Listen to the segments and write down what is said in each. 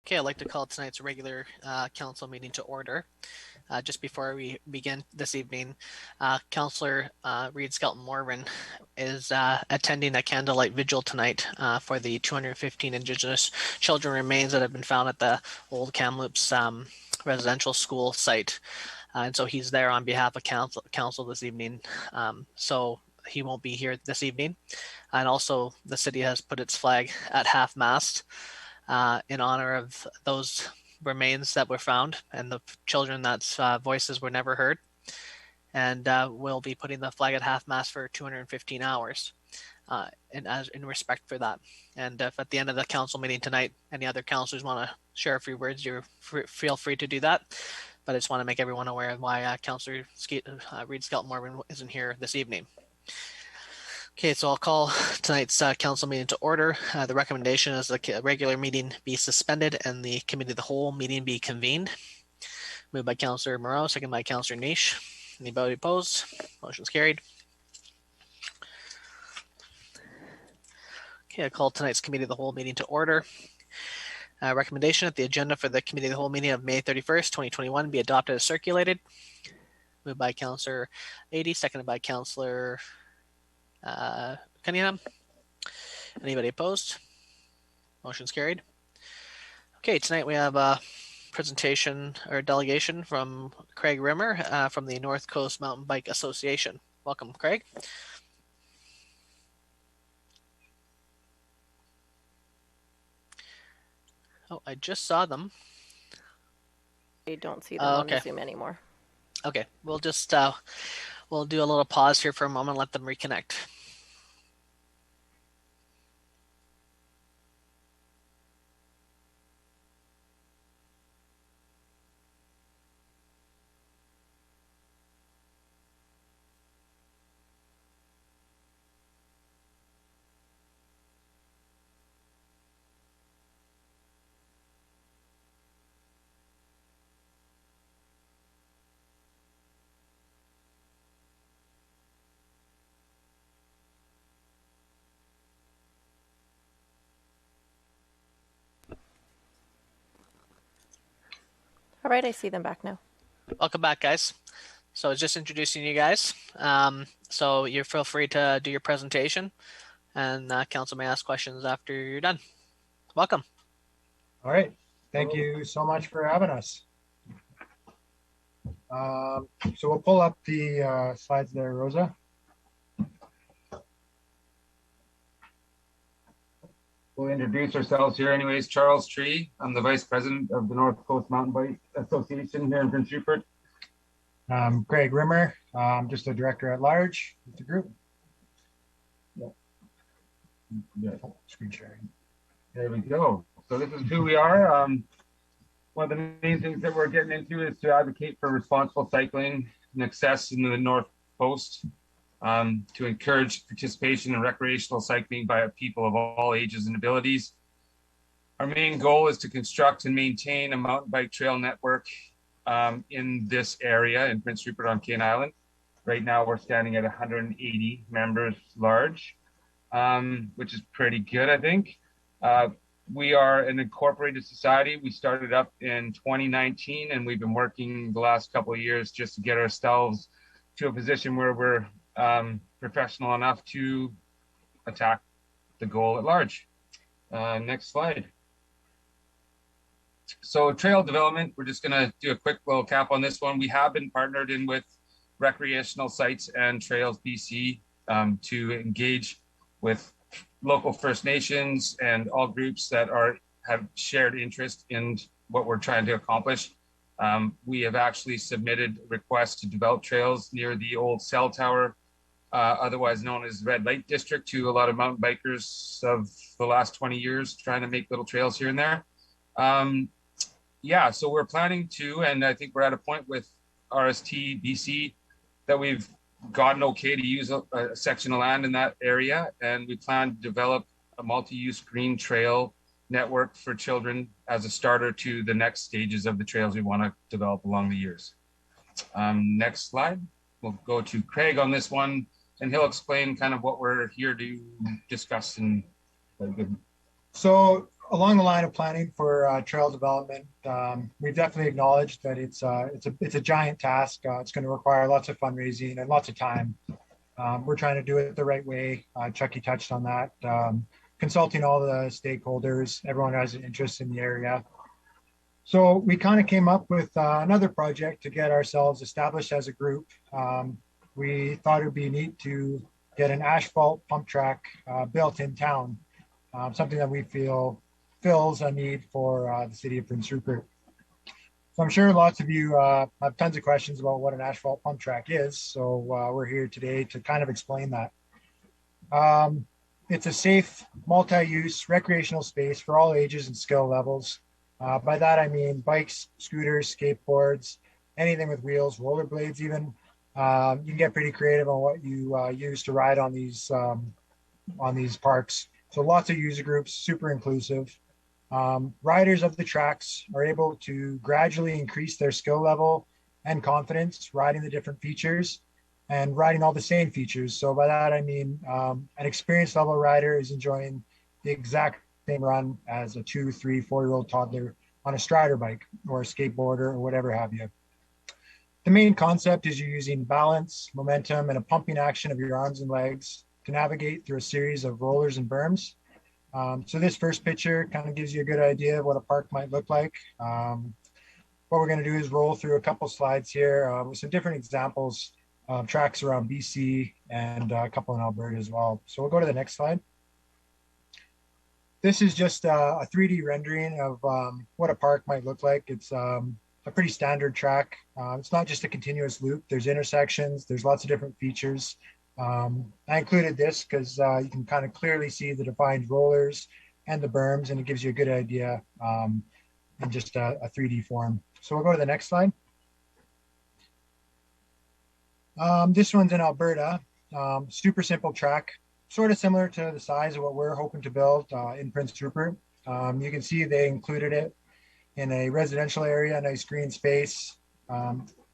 Okay, I'd like to call tonight's regular council meeting to order. Just before we begin this evening, Councillor Reid Skelton-Morven is attending a candlelight vigil tonight for the 215 Indigenous children remains that have been found at the old Kamloops residential school site. And so he's there on behalf of council this evening. So he won't be here this evening. And also the city has put its flag at half-mast in honor of those remains that were found and the children that's voices were never heard. And we'll be putting the flag at half-mast for 215 hours in respect for that. And if at the end of the council meeting tonight, any other councillors want to share a few words, you feel free to do that. But I just want to make everyone aware of why Councillor Reid Skelton-Morven isn't here this evening. Okay, so I'll call tonight's council meeting to order. The recommendation is the regular meeting be suspended and the committee of the whole meeting be convened. Moved by Councillor Moreau, second by Councillor Niche. Anybody opposed? Motion's carried. Okay, I call tonight's committee of the whole meeting to order. Recommendation that the agenda for the committee of the whole meeting of May 31st, 2021 be adopted as circulated. Moved by Councillor Adey, seconded by Councillor Cunningham. Anybody opposed? Motion's carried. Okay, tonight we have a presentation or delegation from Craig Rimmer from the North Coast Mountain Bike Association. Welcome, Craig. Oh, I just saw them. I don't see them on the Zoom anymore. Okay, we'll just we'll do a little pause here for a moment and let them reconnect. All right, I see them back now. Welcome back, guys. So I was just introducing you guys. So you feel free to do your presentation and council may ask questions after you're done. Welcome. All right. Thank you so much for having us. So we'll pull up the slides there, Rosa. We'll introduce ourselves here anyways. Charles Tree. I'm the Vice President of the North Coast Mountain Bike Association here in Prince Rupert. Craig Rimmer. I'm just a director at large with the group. Yeah. Screen sharing. There we go. So this is who we are. One of the main things that we're getting into is to advocate for responsible cycling and access in the North Coast. To encourage participation in recreational cycling by people of all ages and abilities. Our main goal is to construct and maintain a mountain bike trail network in this area in Prince Rupert on Cane Island. Right now we're standing at 180 members large, which is pretty good, I think. We are an incorporated society. We started up in 2019 and we've been working the last couple of years just to get ourselves to a position where we're professional enough to attack the goal at large. Next slide. So trail development, we're just gonna do a quick little cap on this one. We have been partnered in with Recreational Sites and Trails BC to engage with local First Nations and all groups that have shared interest in what we're trying to accomplish. We have actually submitted requests to develop trails near the old cell tower, otherwise known as Red Light District, to a lot of mountain bikers of the last 20 years, trying to make little trails here and there. Yeah, so we're planning to, and I think we're at a point with RST BC that we've gotten okay to use a section of land in that area, and we plan to develop a multi-use green trail network for children as a starter to the next stages of the trails we want to develop along the years. Next slide. We'll go to Craig on this one, and he'll explain kind of what we're here to discuss. And so along the line of planning for trail development, we've definitely acknowledged that it's a giant task. It's going to require lots of fundraising and lots of time. We're trying to do it the right way. Chucky touched on that. Consulting all the stakeholders, everyone who has an interest in the area. So we kind of came up with another project to get ourselves established as a group. We thought it would be neat to get an asphalt pump track built in town, something that we feel fills a need for the city of Prince Rupert. So I'm sure lots of you have tons of questions about what an asphalt pump track is. So we're here today to kind of explain that. It's a safe, multi-use recreational space for all ages and skill levels. By that, I mean bikes, scooters, skateboards, anything with wheels, rollerblades even. You can get pretty creative on what you use to ride on these parks. So lots of user groups, super inclusive. Riders of the tracks are able to gradually increase their skill level and confidence riding the different features and riding all the same features. So by that, I mean an experienced level rider is enjoying the exact same run as a 2, 3, 4-year-old toddler on a strider bike or a skateboarder or whatever have you. The main concept is you're using balance, momentum, and a pumping action of your arms and legs to navigate through a series of rollers and berms. So this first picture kind of gives you a good idea of what a park might look like. What we're going to do is roll through a couple slides here with some different examples of tracks around BC and a couple in Alberta as well. So we'll go to the next slide. This is just a 3D rendering of what a park might look like. It's a pretty standard track. It's not just a continuous loop. There's intersections. There's lots of different features. I included this because you can kind of clearly see the defined rollers and the berms, and it gives you a good idea in just a 3D form. So we'll go to the next slide. This one's in Alberta. Super simple track, sort of similar to the size of what we're hoping to build in Prince Rupert. You can see they included it in a residential area, a nice green space.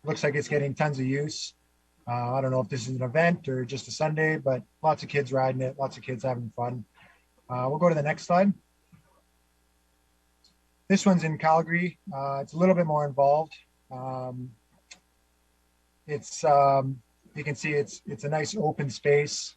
Looks like it's getting tons of use. I don't know if this is an event or just a Sunday, but lots of kids riding it, lots of kids having fun. We'll go to the next slide. This one's in Calgary. It's a little bit more involved. You can see it's a nice open space.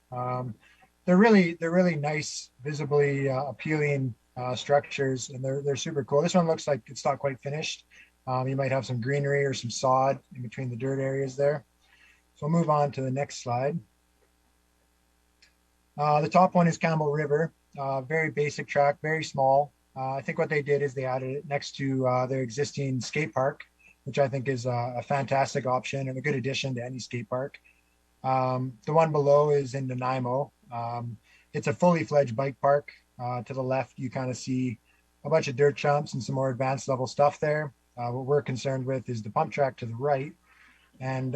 They're really nice, visibly appealing structures, and they're super cool. This one looks like it's not quite finished. You might have some greenery or some sod in between the dirt areas there. So we'll move on to the next slide. The top one is Campbell River. Very basic track, very small. I think what they did is they added it next to their existing skate park, which I think is a fantastic option and a good addition to any skate park. The one below is in Nanaimo. It's a fully fledged bike park. To the left, you kind of see a bunch of dirt jumps and some more advanced level stuff there. What we're concerned with is the pump track to the right. And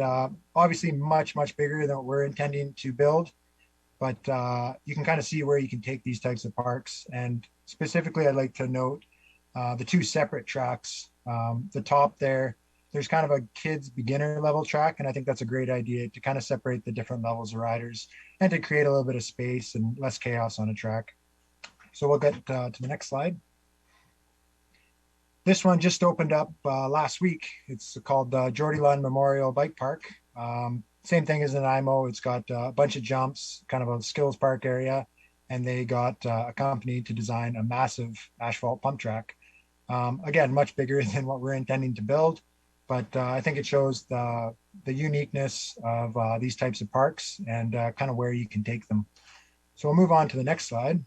obviously much bigger than what we're intending to build. But you can kind of see where you can take these types of parks. And specifically, I'd like to note the two separate tracks. The top there's kind of a kids beginner level track. And I think that's a great idea to kind of separate the different levels of riders and to create a little bit of space and less chaos on a track. So we'll get to the next slide. This one just opened up last week. It's called Geordie Lund Memorial Bike Park. Same thing as Nanaimo. It's got a bunch of jumps, kind of a skills park area, and they got a company to design a massive asphalt pump track. Again, much bigger than what we're intending to build, but I think it shows the uniqueness of these types of parks and kind of where you can take them. So we'll move on to the next slide.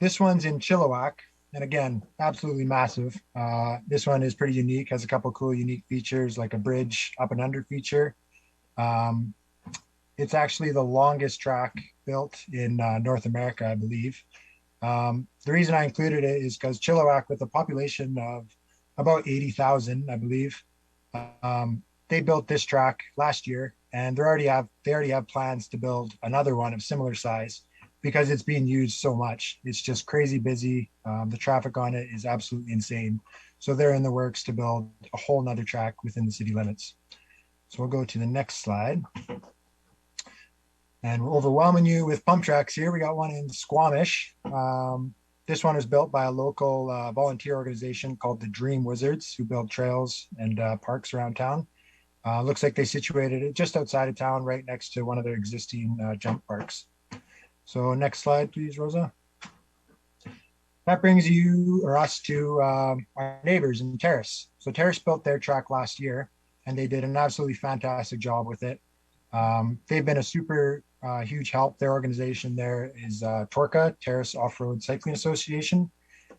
This one's in Chilliwack. And again, absolutely massive. This one is pretty unique, has a couple cool unique features like a bridge up and under feature. It's actually the longest track built in North America, I believe. The reason I included it is because Chilliwack, with a population of about 80,000, I believe, they built this track last year, and they already have plans to build another one of similar size, because it's being used so much. It's just crazy busy. The traffic on it is absolutely insane. So they're in the works to build a whole nother track within the city limits. So we'll go to the next slide. And we're overwhelming you with pump tracks here. We got one in Squamish. This one was built by a local volunteer organization called the Dream Wizards, who build trails and parks around town. Looks like they situated it just outside of town, right next to one of their existing jump parks. So next slide, please, Rosa. That brings you or us to our neighbors in Terrace. So Terrace built their track last year, and they did an absolutely fantastic job with it. They've been a super huge help. Their organization there is TORCA, Terrace Off-Road Cycling Association,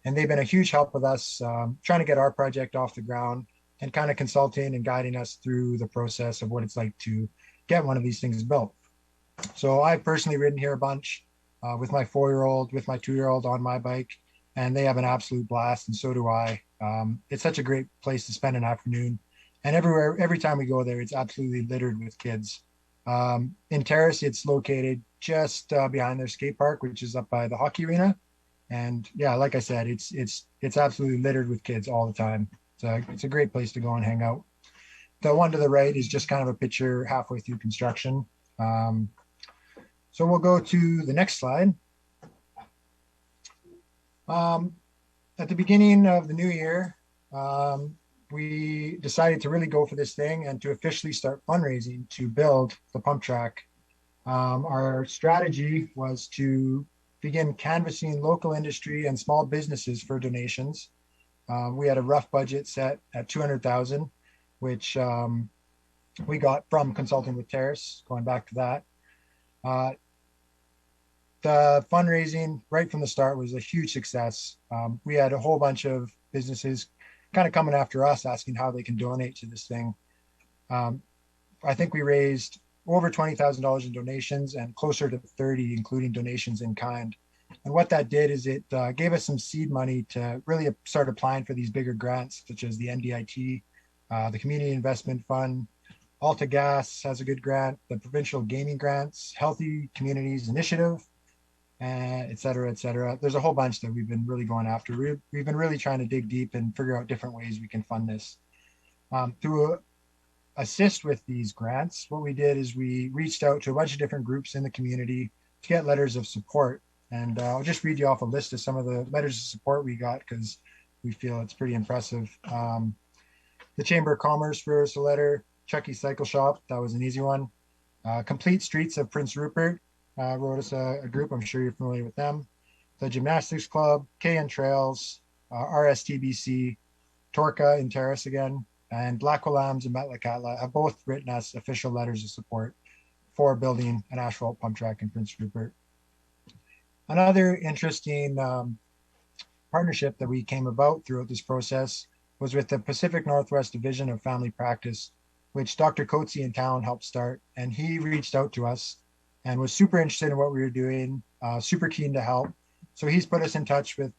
and they've been a huge help with us trying to get our project off the ground and kind of consulting and guiding us through the process of what it's like to get one of these things built. So I've personally ridden here a bunch with my 4-year-old, with my 2-year-old on my bike, and they have an absolute blast, and so do I. It's such a great place to spend an afternoon, and every time we go there, it's absolutely littered with kids. In Terrace, it's located just behind their skate park, which is up by the hockey arena. And yeah, like I said, it's absolutely littered with kids all the time. It's a great place to go and hang out. The one to the right is just kind of a picture halfway through construction. So we'll go to the next slide. At the beginning of the new year, we decided to really go for this thing and to officially start fundraising to build the pump track. Our strategy was to begin canvassing local industry and small businesses for donations. We had a rough budget set at $200,000, which we got from consulting with Terrace, going back to that. The fundraising right from the start was a huge success. We had a whole bunch of businesses kind of coming after us, asking how they can donate to this thing. I think we raised over $20,000 in donations and closer to 30, including donations in kind. And what that did is it gave us some seed money to really start applying for these bigger grants, such as the NDIT, the Community Investment Fund, Alta Gas has a good grant, the Provincial Gaming Grants, Healthy Communities Initiative, et cetera, et cetera. There's a whole bunch that we've been really going after. We've been really trying to dig deep and figure out different ways we can fund this. To assist with these grants, what we did is we reached out to a bunch of different groups in the community to get letters of support. And I'll just read you off a list of some of the letters of support we got because we feel it's pretty impressive. The Chamber of Commerce wrote us a letter. Chucky's Cycle Shop, that was an easy one. Complete Streets of Prince Rupert wrote us a group. I'm sure you're familiar with them. The Gymnastics Club, KN Trails, RSTBC, TORCA in Terrace again, and Black Lambs and Metlakatla have both written us official letters of support for building an asphalt pump track in Prince Rupert. Another interesting partnership that we came about throughout this process was with the Pacific Northwest Division of Family Practice, which Dr. Coetzee in town helped start. And he reached out to us and was super interested in what we were doing, super keen to help. So he's put us in touch with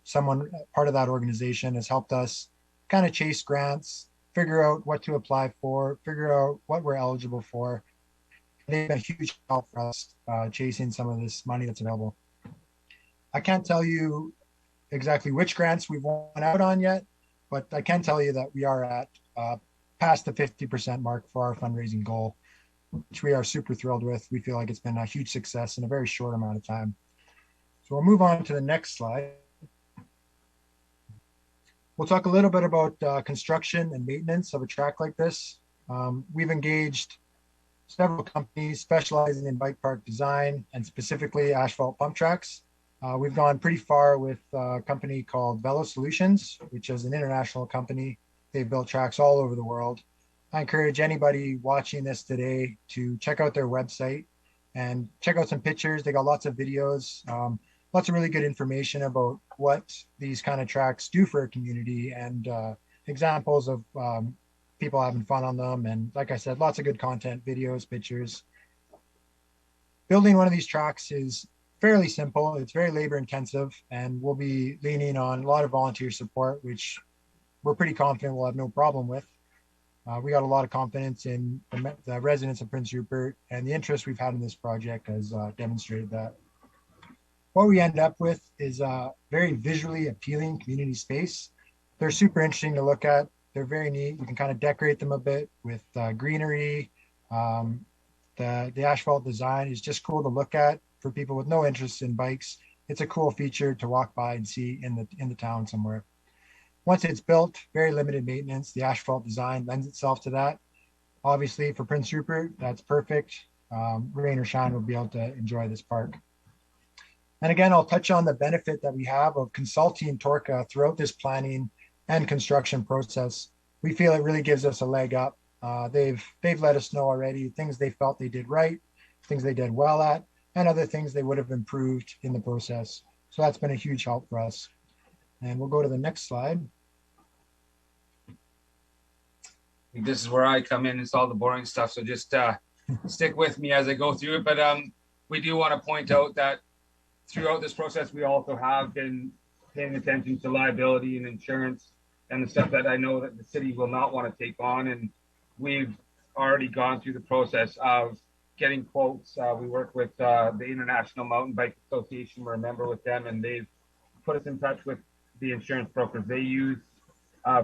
someone, part of that organization, has helped us kind of chase grants, figure out what to apply for, figure out what we're eligible for. They've been a huge help for us chasing some of this money that's available. I can't tell you exactly which grants we've won out on yet, but I can tell you that we are at past the 50% mark for our fundraising goal, which we are super thrilled with. We feel like it's been a huge success in a very short amount of time. So we'll move on to the next slide. We'll talk a little bit about construction and maintenance of a track like this. We've engaged several companies specializing in bike park design and specifically asphalt pump tracks. We've gone pretty far with a company called Velo Solutions, which is an international company. They've built tracks all over the world. I encourage anybody watching this today to check out their website and check out some pictures. They got lots of videos, lots of really good information about what these kind of tracks do for a community and examples of people having fun on them. And like I said, lots of good content, videos, pictures. Building one of these tracks is fairly simple. It's very labor intensive, and we'll be leaning on a lot of volunteer support, which we're pretty confident we'll have no problem with. We got a lot of confidence in the residents of Prince Rupert, and the interest we've had in this project has demonstrated that. What we end up with is a very visually appealing community space. They're super interesting to look at. They're very neat. You can kind of decorate them a bit with greenery. The asphalt design is just cool to look at for people with no interest in bikes. it's a cool feature to walk by and see in the town somewhere. Once it's built, very limited maintenance. The asphalt design lends itself to that. Obviously, for Prince Rupert, that's perfect. Rain or shine, we'll be able to enjoy this park. And again, I'll touch on the benefit that we have of consulting Torca throughout this planning and construction process. We feel it really gives us a leg up. They've let us know already things they felt they did right, things they did well at, and other things they would have improved in the process. So that's been a huge help for us. And we'll go to the next slide. This is where I come in. It's all the boring stuff. So just stick with me as I go through it. But we do want to point out that throughout this process, we also have been paying attention to liability and insurance and the stuff that I know that the city will not want to take on. And we've already gone through the process of getting quotes. We work with the International Mountain Bike Association. We're a member with them, and they've put us in touch with the insurance brokers they use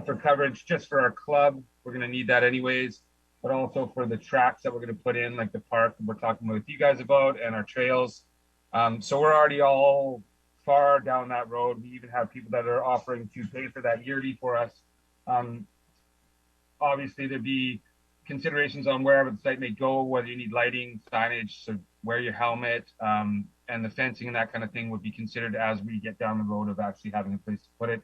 for coverage just for our club. We're going to need that anyways, but also for the tracks that we're going to put in, like the park that we're talking with you guys about, and our trails. So we're already all far down that road. We even have people that are offering to pay for that yearly for us. Obviously, there'd be considerations on wherever the site may go, whether you need lighting, signage, so wear your helmet, and the fencing and that kind of thing would be considered as we get down the road of actually having a place to put it.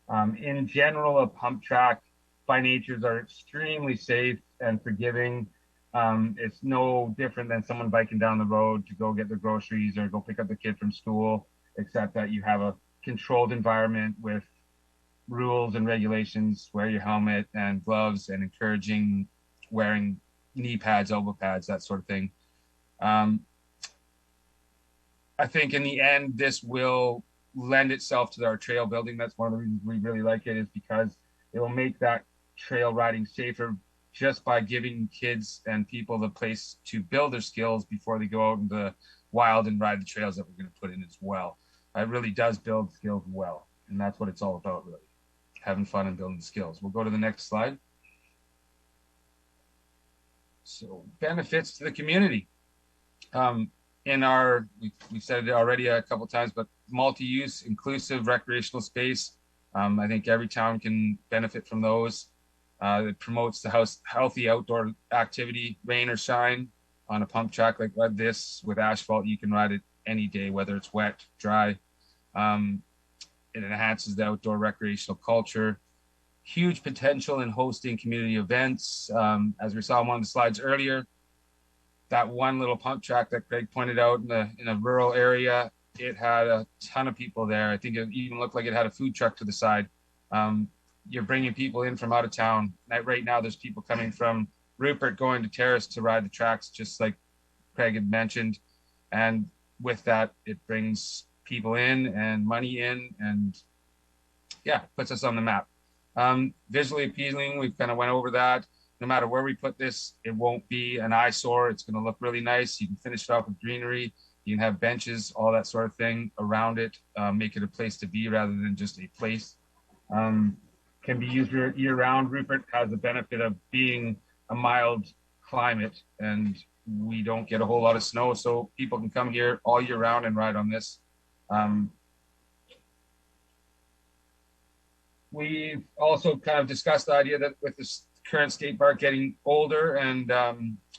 In general, a pump track by natures are extremely safe and forgiving. It's no different than someone biking down the road to go get their groceries or go pick up the kid from school, except that you have a controlled environment with rules and regulations, wear your helmet and gloves, and encouraging wearing knee pads, elbow pads, that sort of thing. I think in the end, this will lend itself to our trail building. That's one of the reasons we really like it, is because it will make that trail riding safer just by giving kids and people the place to build their skills before they go out in the wild and ride the trails that we're going to put in as well. It really does build skills well, and that's what it's all about, really. Having fun and building skills. We'll go to the next slide. So benefits to the community. We've said it already a couple of times, but multi-use, inclusive recreational space. I think every town can benefit from those. It promotes the healthy outdoor activity, rain or shine. On a pump track like this with asphalt, you can ride it any day, whether it's wet, dry. It enhances the outdoor recreational culture. Huge potential in hosting community events. As we saw on one of the slides earlier, that one little pump track that Greg pointed out in a rural area, it had a ton of people there. I think it even looked like it had a food truck to the side. You're bringing people in from out of town. Right now, there's people coming from Rupert going to Terrace to ride the tracks, just like Craig had mentioned. And with that, it brings people in and money in, and yeah, puts us on the map. Visually appealing, we've kind of went over that. No matter where we put this, it won't be an eyesore. It's going to look really nice. You can finish it off with greenery. You can have benches, all that sort of thing around it. Make it a place to be rather than just a place. Can be used year-round. Rupert has the benefit of being a mild climate, and we don't get a whole lot of snow, so people can come here all year round and ride on this. We've also kind of discussed the idea that with this current skate park getting older and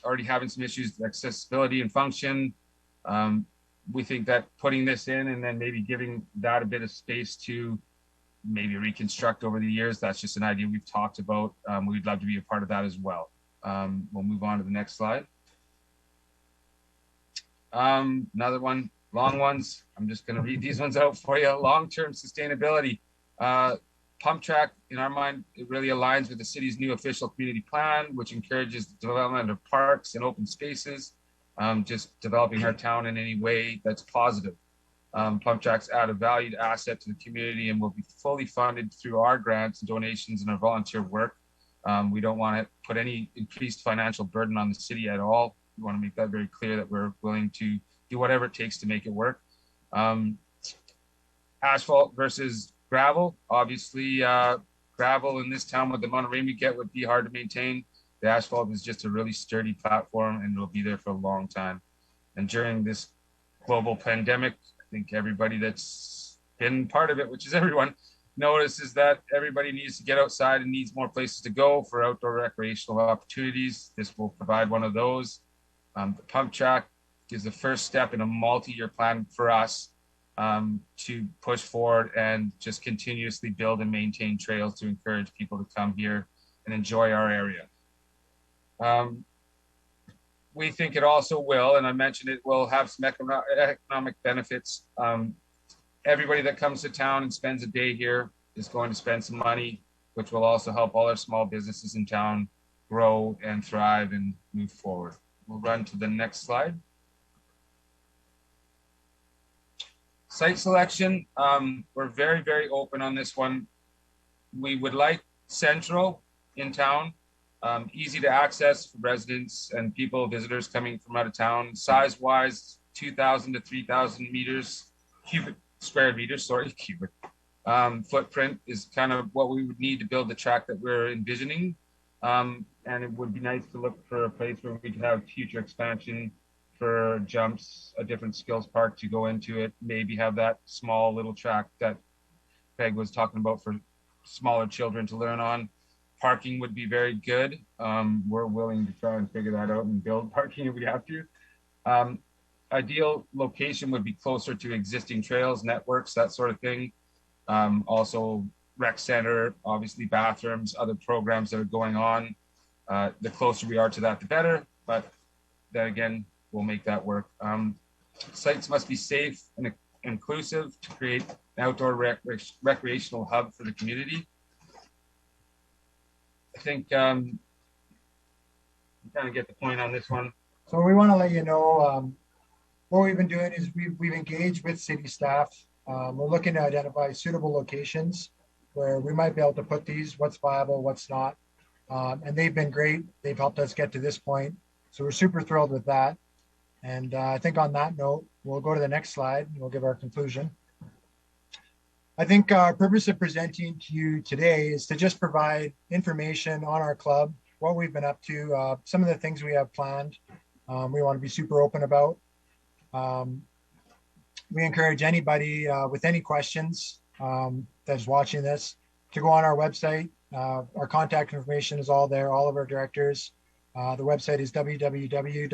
already having some issues with accessibility and function, we think that putting this in and then maybe giving that a bit of space to maybe reconstruct over the years, that's just an idea we've talked about. We'd love to be a part of that as well. We'll move on to the next slide. Another one, long ones. I'm just going to read these ones out for you. Long-term sustainability. Pump track, in our mind, it really aligns with the city's new official community plan, which encourages the development of parks and open spaces, just developing our town in any way that's positive. Pump tracks add a valued asset to the community and will be fully funded through our grants and donations and our volunteer work. We don't want to put any increased financial burden on the city at all. We want to make that very clear that we're willing to do whatever it takes to make it work. Asphalt versus gravel. Obviously, gravel in this town with the amount of rain we get would be hard to maintain. The asphalt is just a really sturdy platform and it'll be there for a long time. And during this global pandemic, I think everybody that's been part of it, which is everyone, notices that everybody needs to get outside and needs more places to go for outdoor recreational opportunities. This will provide one of those. The pump track is the first step in a multi-year plan for us to push forward and just continuously build and maintain trails to encourage people to come here and enjoy our area. We think it also will, and I mentioned it will have some economic benefits. Everybody that comes to town and spends a day here is going to spend some money, which will also help all our small businesses in town grow and thrive and move forward. We'll run to the next slide. Site selection, we're very, very open on this one. We would like central in town, easy to access for residents and people, visitors coming from out of town. Size-wise, 2,000 to 3,000 meters, square meters, cubic. Footprint is kind of what we would need to build the track that we're envisioning. And it would be nice to look for a place where we could have future expansion for jumps, a different skills park to go into it, maybe have that small little track that Peg was talking about for smaller children to learn on. Parking would be very good. We're willing to try and figure that out and build parking if we have to. Ideal location would be closer to existing trails, networks, that sort of thing. Also rec center, obviously bathrooms, other programs that are going on. The closer we are to that, the better, but then again, we'll make that work. Sites must be safe and inclusive to create an outdoor recreational hub for the community. I think you kind of get the point on this one. So we want to let you know what we've been doing is we've engaged with city staff. We're looking to identify suitable locations where we might be able to put these, what's viable, what's not. And they've been great. They've helped us get to this point. So we're super thrilled with that. And I think on that note, we'll go to the next slide and we'll give our conclusion. I think our purpose of presenting to you today is to just provide information on our club, what we've been up to, some of the things we have planned. We want to be super open about. We encourage anybody with any questions that's watching this to go on our website. Our contact information is all there, all of our directors. The website is www.ncmba.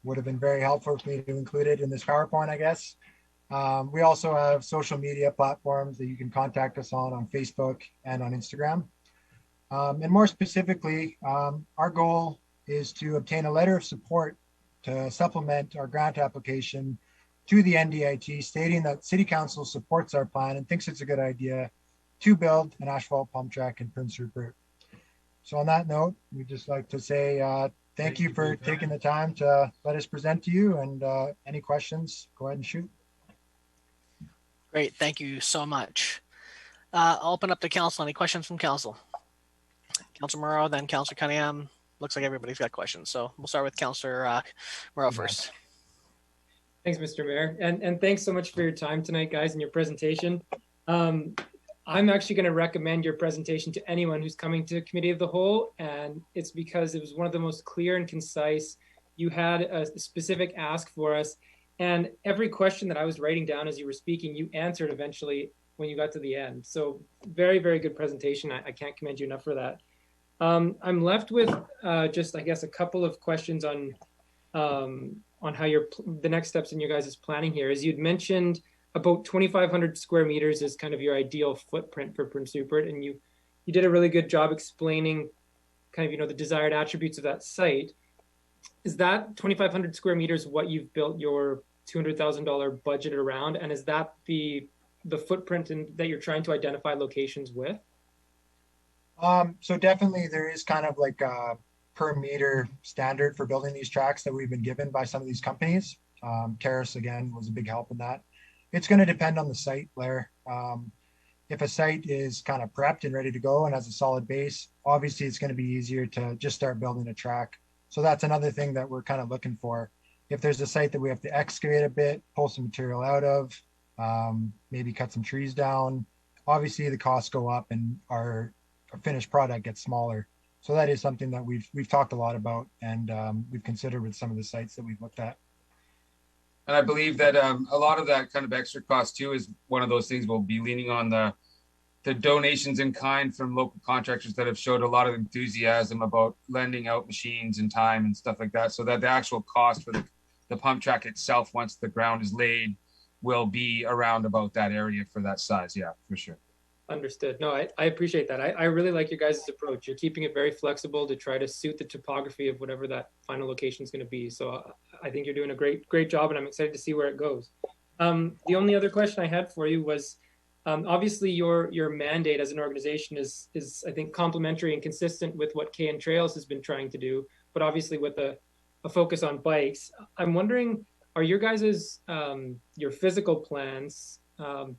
Would have been very helpful for me to include it in this PowerPoint, I guess. We also have social media platforms that you can contact us on Facebook and on Instagram. And more specifically, our goal is to obtain a letter of support to supplement our grant application to the NDIT, stating that City Council supports our plan and thinks it's a good idea to build an asphalt pump track in Prince Rupert. So on that note, we'd just like to say thank you for taking the time to let us present to you, and any questions, go ahead and shoot. Great, thank you so much. I'll open up to council. Any questions from council? Councilor Morrow, then Councilor Cunningham. Looks like everybody's got questions. So we'll start with Councilor Morrow first. Thanks, Mr. Mayor. And thanks so much for your time tonight, guys, and your presentation. I'm actually going to recommend your presentation to anyone who's coming to Committee of the Whole, and it's because it was one of the most clear and concise. You had a specific ask for us, and every question that I was writing down as you were speaking, you answered eventually when you got to the end. So very, very good presentation. I can't commend you enough for that. I'm left with just, I guess, a couple of questions on how the next steps in your guys' planning here. As you'd mentioned, about 2,500 square meters is kind of your ideal footprint for Prince Rupert, and you did a really good job explaining kind of the desired attributes of that site. Is that 2,500 square meters what you've built your $200,000 budget around, and is that the footprint that you're trying to identify locations with? So definitely there is kind of like a per meter standard for building these tracks that we've been given by some of these companies. Terrace, again, was a big help in that. It's going to depend on the site, Blair. If a site is kind of prepped and ready to go and has a solid base, obviously it's going to be easier to just start building a track. So that's another thing that we're kind of looking for. If there's a site that we have to excavate a bit, pull some material out of, maybe cut some trees down, obviously the costs go up and our finished product gets smaller. So that is something that we've talked a lot about, and we've considered with some of the sites that we've looked at. And I believe that a lot of that kind of extra cost too is one of those things we'll be leaning on the donations in kind from local contractors that have showed a lot of enthusiasm about lending out machines and time and stuff like that, so that the actual cost for the pump track itself, once the ground is laid, will be around about that area for that size. Yeah, for sure. Understood. No, I appreciate that. I really like your guys' approach. You're keeping it very flexible to try to suit the topography of whatever that final location is going to be. So I think you're doing a great job, and I'm excited to see where it goes. The only other question I had for you was, obviously your mandate as an organization is I think complementary and consistent with what KN Trails has been trying to do, but obviously with a focus on bikes. I'm wondering, are your guys' your physical plans,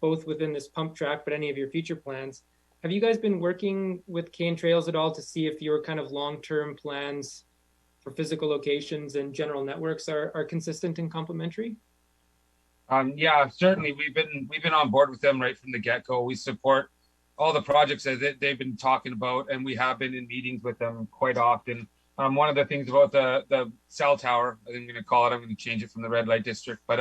both within this pump track, but any of your future plans, have you guys been working with KN Trails at all to see if your kind of long-term plans for physical locations and general networks are consistent and complementary? Yeah, certainly. We've been on board with them right from the get-go. We support all the projects that they've been talking about, and we have been in meetings with them quite often. One of the things about the cell tower, I think I'm going to call it, I'm going to change it from the red light district, but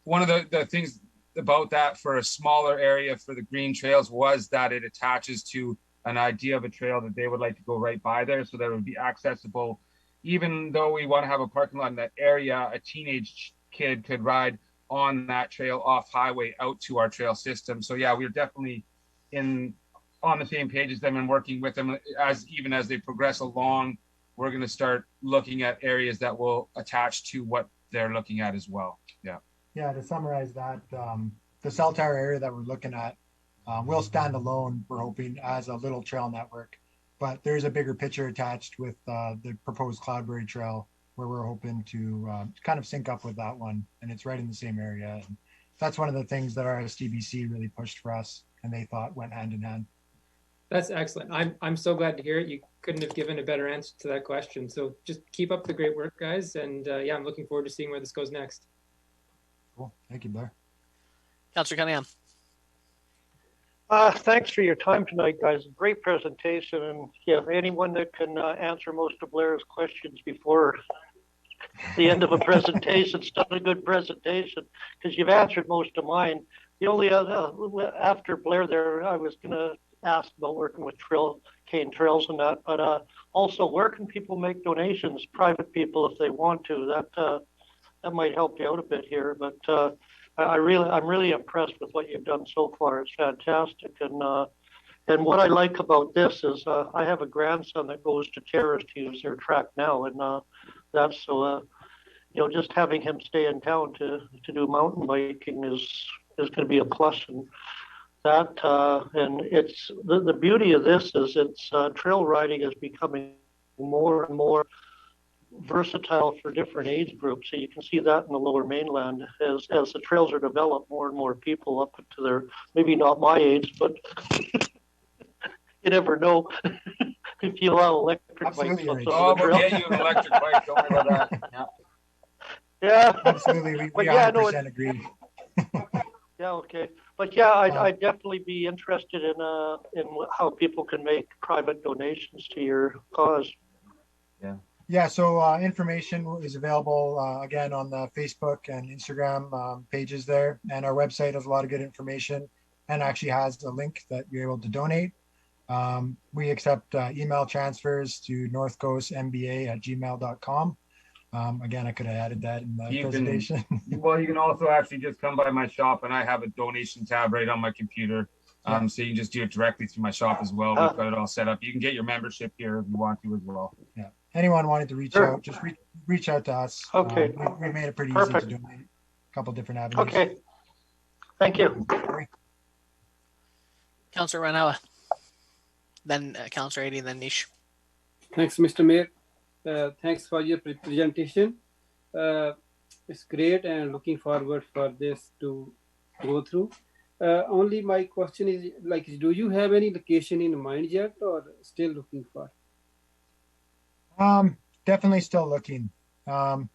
one of the things about that for a smaller area for the green trails was that it attaches to an idea of a trail that they would like to go right by there, so that it would be accessible. Even though we want to have a parking lot in that area, a teenage kid could ride on that trail off highway out to our trail system. So yeah, we're definitely on the same page as them and working with them even as they progress along. We're going to start looking at areas that will attach to what they're looking at as well. Yeah. Yeah, to summarize that, the cell tower area that we're looking at will stand alone, we're hoping, as a little trail network. But there's a bigger picture attached with the proposed Cloudberry Trail, where we're hoping to kind of sync up with that one. And it's right in the same area. And that's one of the things that our STBC really pushed for us, and they thought went hand in hand. That's excellent. I'm so glad to hear it. You couldn't have given a better answer to that question. So just keep up the great work, guys. And yeah, I'm looking forward to seeing where this goes next. Cool. Thank you, Blair. Councillor Cunningham. Thanks for your time tonight, guys. Great presentation. And yeah, anyone that can answer most of Blair's questions before the end of a presentation, it's done a good presentation, because you've answered most of mine. The only other, after Blair there, I was going to ask about working with KN Trails and that, but also where can people make donations, private people, if they want to? That might help you out a bit here, but I'm really impressed with what you've done so far. It's fantastic, and what I like about this is I have a grandson that goes to Terrace to use their track now, and that's so just having him stay in town to do mountain biking is going to be a plus, and that and it's the beauty of this is it's trail riding is becoming more and more versatile for different age groups. So you can see that in the Lower Mainland as the trails are developed, more and more people up to their, maybe not my age, but you never know. If you allow electric Absolutely bikes. Right. Oh, we'll get you an electric bike. Don't worry about that. Yeah. Yeah. Absolutely. We yeah, 100% agree. Yeah, okay. But yeah, I'd definitely be interested in how people can make private donations to your cause. Yeah. Yeah, so information is available again on the Facebook and Instagram pages there, and our website has a lot of good information and actually has a link that you're able to donate. We accept email transfers to northcoastmba@gmail.com. Again, I could have added that in the presentation. Well, you can also actually just come by my shop, and I have a donation tab right on my computer. So you can just do it directly through my shop as well. We've got it all set up. You can get your membership here if you want to as well. Yeah. Anyone wanted to reach out, just reach out to us. Okay. We made it pretty easy to donate. A couple different avenues. Okay. Thank you. Councillor Ranawa. Then Councillor Adi, then Nish. Thanks, Mr. Mayor. Thanks for your presentation. It's great and looking forward for this to go through. Only my question is, do you have any location in mind yet or still looking for? Definitely still looking.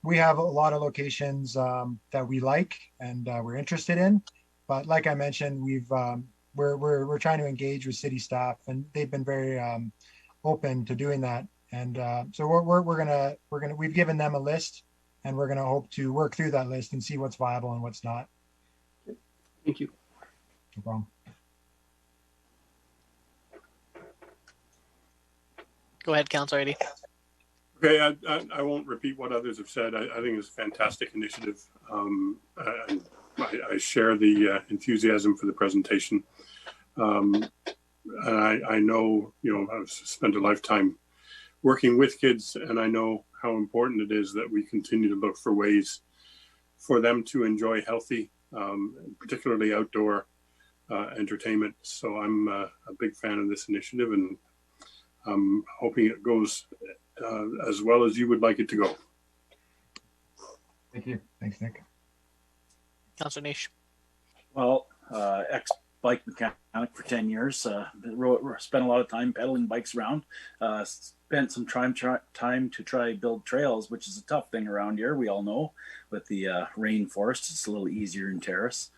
We have a lot of locations that we like and we're interested in, but like I mentioned, we're trying to engage with city staff, and they've been very open to doing that. And so we've given them a list and we're going to hope to work through that list and see what's viable and what's not. Thank you. No problem. Go ahead, Councillor Eddie. Okay, I won't repeat what others have said. I think it's a fantastic initiative. And I share the enthusiasm for the presentation. And I know, I've spent a lifetime working with kids, and I know how important it is that we continue to look for ways for them to enjoy healthy, particularly outdoor entertainment. So I'm a big fan of this initiative, and I'm hoping it goes as well as you would like it to go. Thank you. Thanks, Nick. Councillor Nish. Well, ex-bike mechanic for 10 years. Spent a lot of time pedaling bikes around. Spent some time to try build trails, which is a tough thing around here. We all know with the rainforest, it's a little easier in Terrace.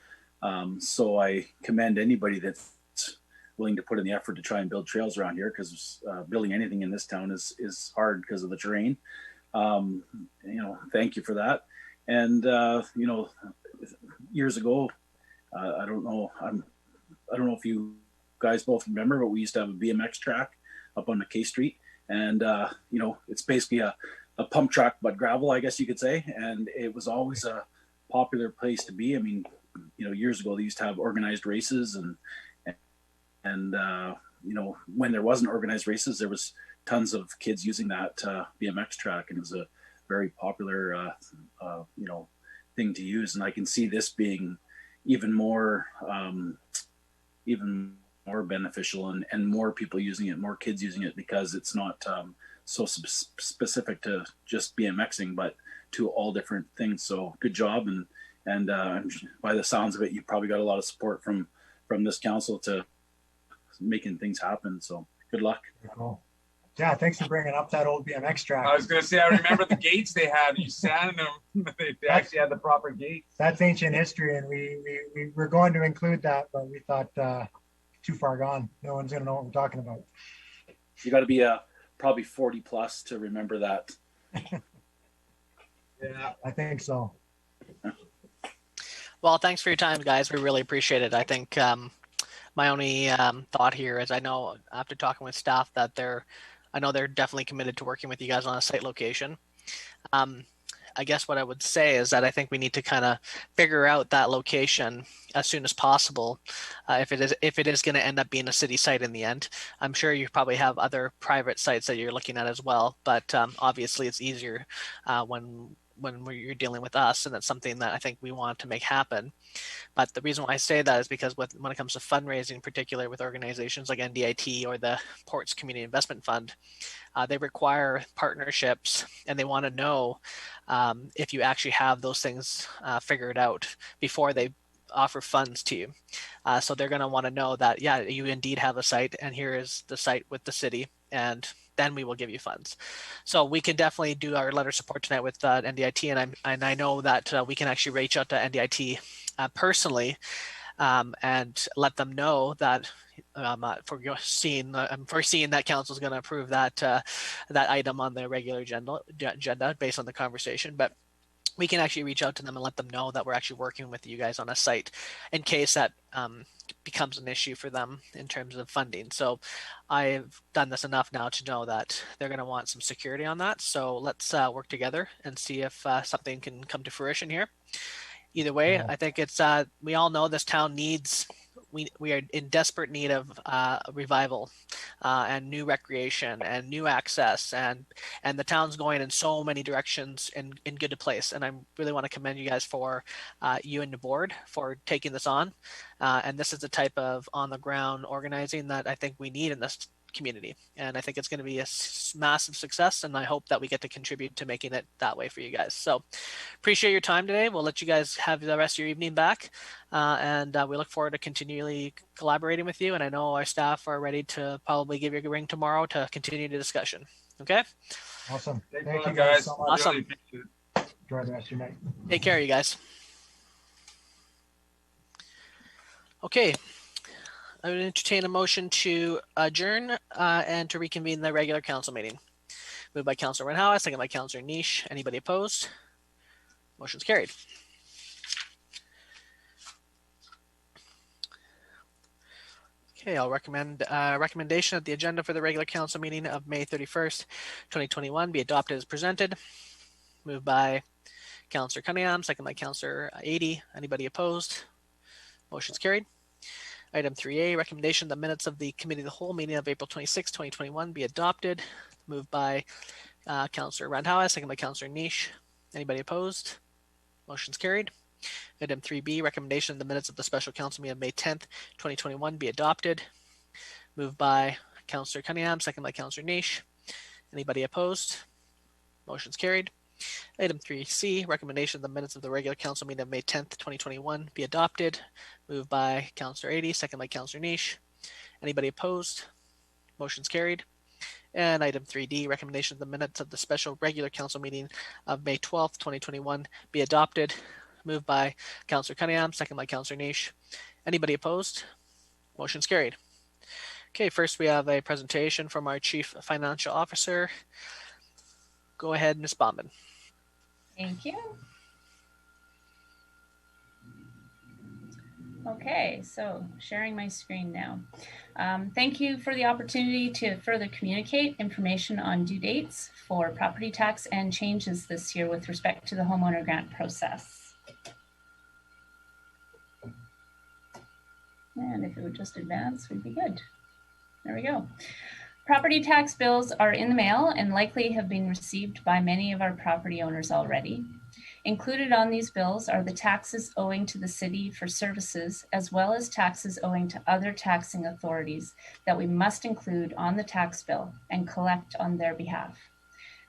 So I commend anybody that's willing to put in the effort to try and build trails around here, because building anything in this town is hard because of the terrain. Thank you for that. And years ago, I don't know if you guys both remember, but we used to have a BMX track up on McKay Street, and it's basically a pump track but gravel, I guess you could say, and it was always a popular place to be. I mean, years ago they used to have organized races, and when there wasn't organized races, there was tons of kids using that BMX track, and it was a very popular thing to use. And I can see this being even more beneficial, and more people using it, more kids using it, because it's not so specific to just BMXing, but to all different things. So good job, and by the sounds of it, you probably got a lot of support from this council to making things happen. So good luck. Cool. Yeah, thanks for bringing up that old BMX track. I was going to say, I remember the gates they had. You sanded them. They actually had the proper gates. That's ancient history, and we were going to include that, but we thought too far gone. No one's going to know what we're talking about. You got to be probably 40 plus to remember that. Yeah, I think so. Well, thanks for your time, guys. We really appreciate it. I think my only thought here is, I know after talking with staff that they're definitely committed to working with you guys on a site location. I guess what I would say is that I think we need to kind of figure out that location as soon as possible. If it is going to end up being a city site in the end, I'm sure you probably have other private sites that you're looking at as well. But obviously, it's easier when you're dealing with us, and that's something that I think we want to make happen. But the reason why I say that is because when it comes to fundraising, in particular with organizations like NDIT or the Ports Community Investment Fund, they require partnerships, and they want to know if you actually have those things figured out before they offer funds to you. So they're going to want to know that, yeah, you indeed have a site, and here is the site with the city, and then we will give you funds. So we can definitely do our letter of support tonight with NDIT, and I know that we can actually reach out to NDIT personally and let them know that I'm foreseeing that council is going to approve that item on the regular agenda based on the conversation. But we can actually reach out to them and let them know that we're actually working with you guys on a site in case that becomes an issue for them in terms of funding. So I've done this enough now to know that they're going to want some security on that. So let's work together and see if something can come to fruition here. Either way, I think it's we all know this town needs, we are in desperate need of revival and new recreation and new access, and the town's going in so many directions in good place. And I really want to commend you guys for you and the board for taking this on. And this is the type of on the ground organizing that I think we need in this community, and I think it's going to be a massive success, and I hope that we get to contribute to making it that way for you guys. So appreciate your time today. We'll let you guys have the rest of your evening back, and we look forward to continually collaborating with you, and I know our staff are ready to probably give you a ring tomorrow to continue the discussion. Okay, awesome. Thank you guys so much. Awesome. Really enjoy the rest of your night. Take care, you guys. Okay, I would entertain a motion to adjourn and to reconvene the regular council meeting. Moved by Councillor Renhouse, second by Councillor Nish. Anybody opposed? Motion's carried. Okay, I'll recommend recommendation that the agenda for the regular council meeting of May 31st, 2021 be adopted as presented. Moved by Councillor Cunningham, second by Councillor Adey. Anybody opposed? Motion's carried. Item 3A, recommendation the minutes of the Committee of the Whole meeting of April 26, 2021 be adopted. Moved by Councillor Randhawa, second by Councillor Niche. Anybody opposed? Motion's carried. Item 3B, recommendation the minutes of the special council meeting of May 10th, 2021 be adopted. Moved by Councillor Cunningham, second by Councillor Niche. Anybody opposed? Motion's carried. Item 3C, recommendation the minutes of the regular council meeting of May 10th, 2021 be adopted. Moved by Councillor Adey, second by Councillor Niche. Anybody opposed? Motion's carried. And item 3D, recommendation the minutes of the special regular council meeting of May 12th, 2021 be adopted. Moved by Councillor Cunningham, second by Councillor Niche. Anybody opposed? Motion's carried. Okay, first we have a presentation from our Chief Financial Officer. Go ahead, Ms. Bauman. Thank you. Okay, so sharing my screen now. Thank you for the opportunity to further communicate information on due dates for property tax and changes this year with respect to the homeowner grant process. And if it would just advance, we'd be good. There we go. Property tax bills are in the mail and likely have been received by many of our property owners already. Included on these bills are the taxes owing to the city for services, as well as taxes owing to other taxing authorities that we must include on the tax bill and collect on their behalf.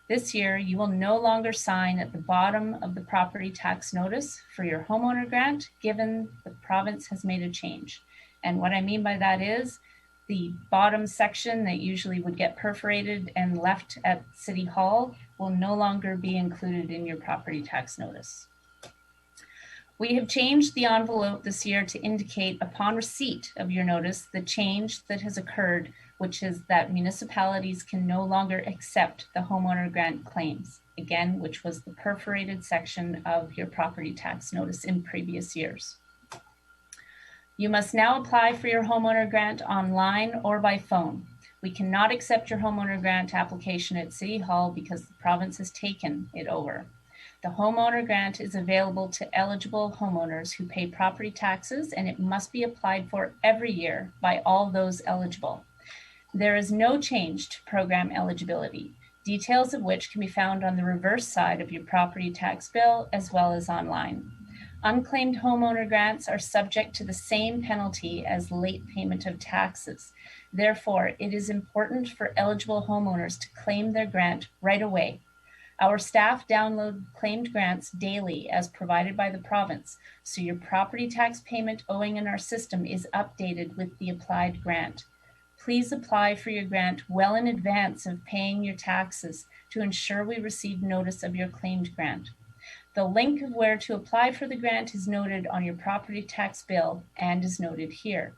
This year, you will no longer sign at the bottom of the property tax notice for your homeowner grant, given the province has made a change. And what I mean by that is the bottom section that usually would get perforated and left at City Hall will no longer be included in your property tax notice. We have changed the envelope this year to indicate upon receipt of your notice the change that has occurred, which is that municipalities can no longer accept the homeowner grant claims, again, which was the perforated section of your property tax notice in previous years. You must now apply for your homeowner grant online or by phone. We cannot accept your homeowner grant application at City Hall because the province has taken it over. The homeowner grant is available to eligible homeowners who pay property taxes, and it must be applied for every year by all those eligible. There is no change to program eligibility, details of which can be found on the reverse side of your property tax bill as well as online. Unclaimed homeowner grants are subject to the same penalty as late payment of taxes. Therefore, it is important for eligible homeowners to claim their grant right away. Our staff download claimed grants daily as provided by the province, so your property tax payment owing in our system is updated with the applied grant. Please apply for your grant well in advance of paying your taxes to ensure we receive notice of your claimed grant. The link of where to apply for the grant is noted on your property tax bill and is noted here.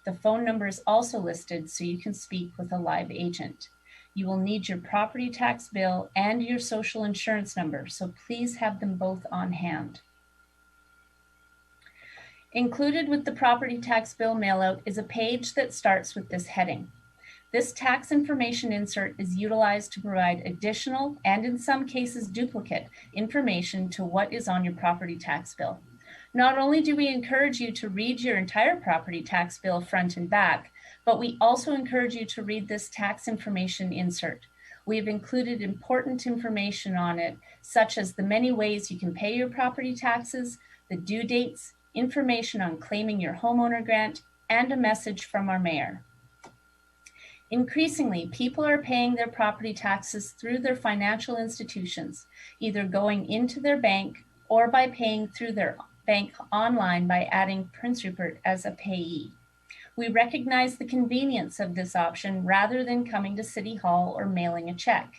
The phone number is also listed so you can speak with a live agent. You will need your property tax bill and your social insurance number, so please have them both on hand. Included with the property tax bill mailout is a page that starts with this heading. This tax information insert is utilized to provide additional, and in some cases duplicate, information to what is on your property tax bill. Not only do we encourage you to read your entire property tax bill front and back, but we also encourage you to read this tax information insert. We have included important information on it, such as the many ways you can pay your property taxes, the due dates, information on claiming your homeowner grant, and a message from our mayor. Increasingly, people are paying their property taxes through their financial institutions, either going into their bank or by paying through their bank online by adding Prince Rupert as a payee. We recognize the convenience of this option rather than coming to City Hall or mailing a check.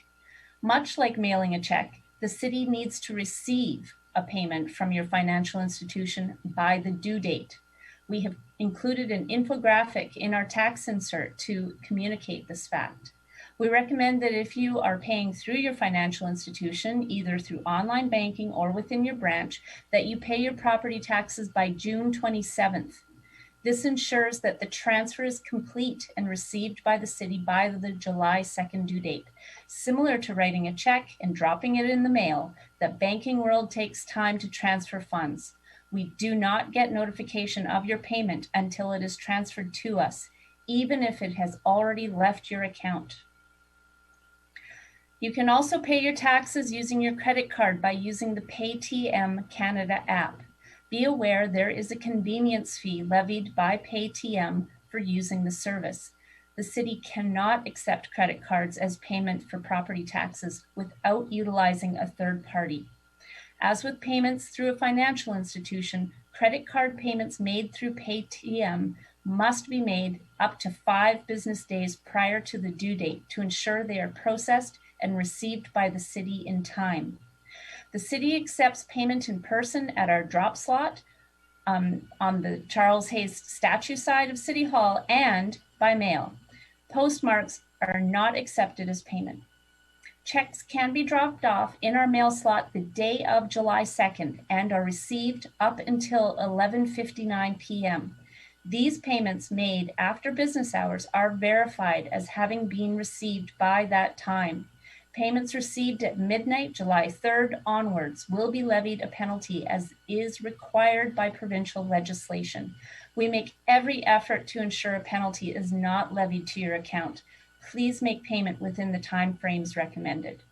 Much like mailing a check, the city needs to receive a payment from your financial institution by the due date. We have included an infographic in our tax insert to communicate this fact. We recommend that if you are paying through your financial institution, either through online banking or within your branch, that you pay your property taxes by June 27th. This ensures that the transfer is complete and received by the city by the July 2nd due date. Similar to writing a check and dropping it in the mail, the banking world takes time to transfer funds. We do not get notification of your payment until it is transferred to us, even if it has already left your account. You can also pay your taxes using your credit card by using the Paytm Canada app. Be aware there is a convenience fee levied by Paytm for using the service. The city cannot accept credit cards as payment for property taxes without utilizing a third party. As with payments through a financial institution, credit card payments made through Paytm must be made up to 5 business days prior to the due date to ensure they are processed and received by the city in time. The city accepts payment in person at our drop slot on the Charles Hayes statue side of City Hall and by mail. Postmarks are not accepted as payment. Checks can be dropped off in our mail slot the day of July 2nd and are received up until 11:59 p.m. These payments made after business hours are verified as having been received by that time. Payments received at midnight, July 3rd onwards, will be levied a penalty as is required by provincial legislation. We make every effort to ensure a penalty is not levied to your account. Please make payment within the time frames recommended.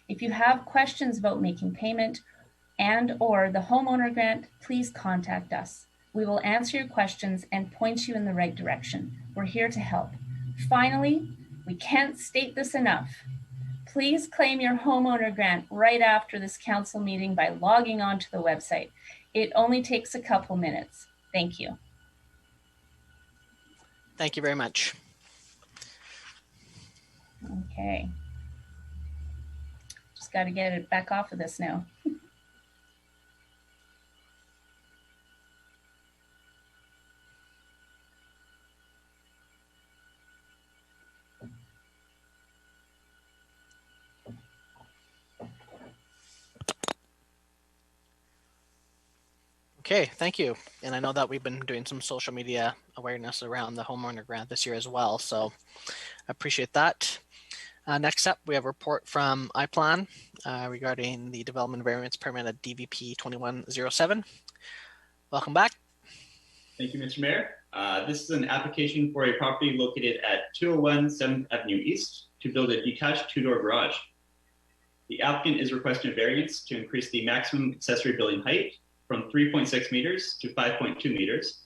If you have questions about making payment and/or the homeowner grant, please contact us. We will answer your questions and point you in the right direction. We're here to help. Finally, we can't state this enough. Please claim your homeowner grant right after this council meeting by logging onto the website. It only takes a couple minutes. Thank you. Thank you very much. Okay. Just got to get it back off of this now. Okay, thank you. And I know that we've been doing some social media awareness around the homeowner grant this year as well, so I appreciate that. Next up, we have a report from iPlan regarding the development variance permit at DVP 2107. Welcome back. Thank you, Mr. Mayor. This is an application for a property located at 201 7th Avenue East to build a detached 2-door garage. The applicant is requesting a variance to increase the maximum accessory building height from 3.6 meters to 5.2 meters,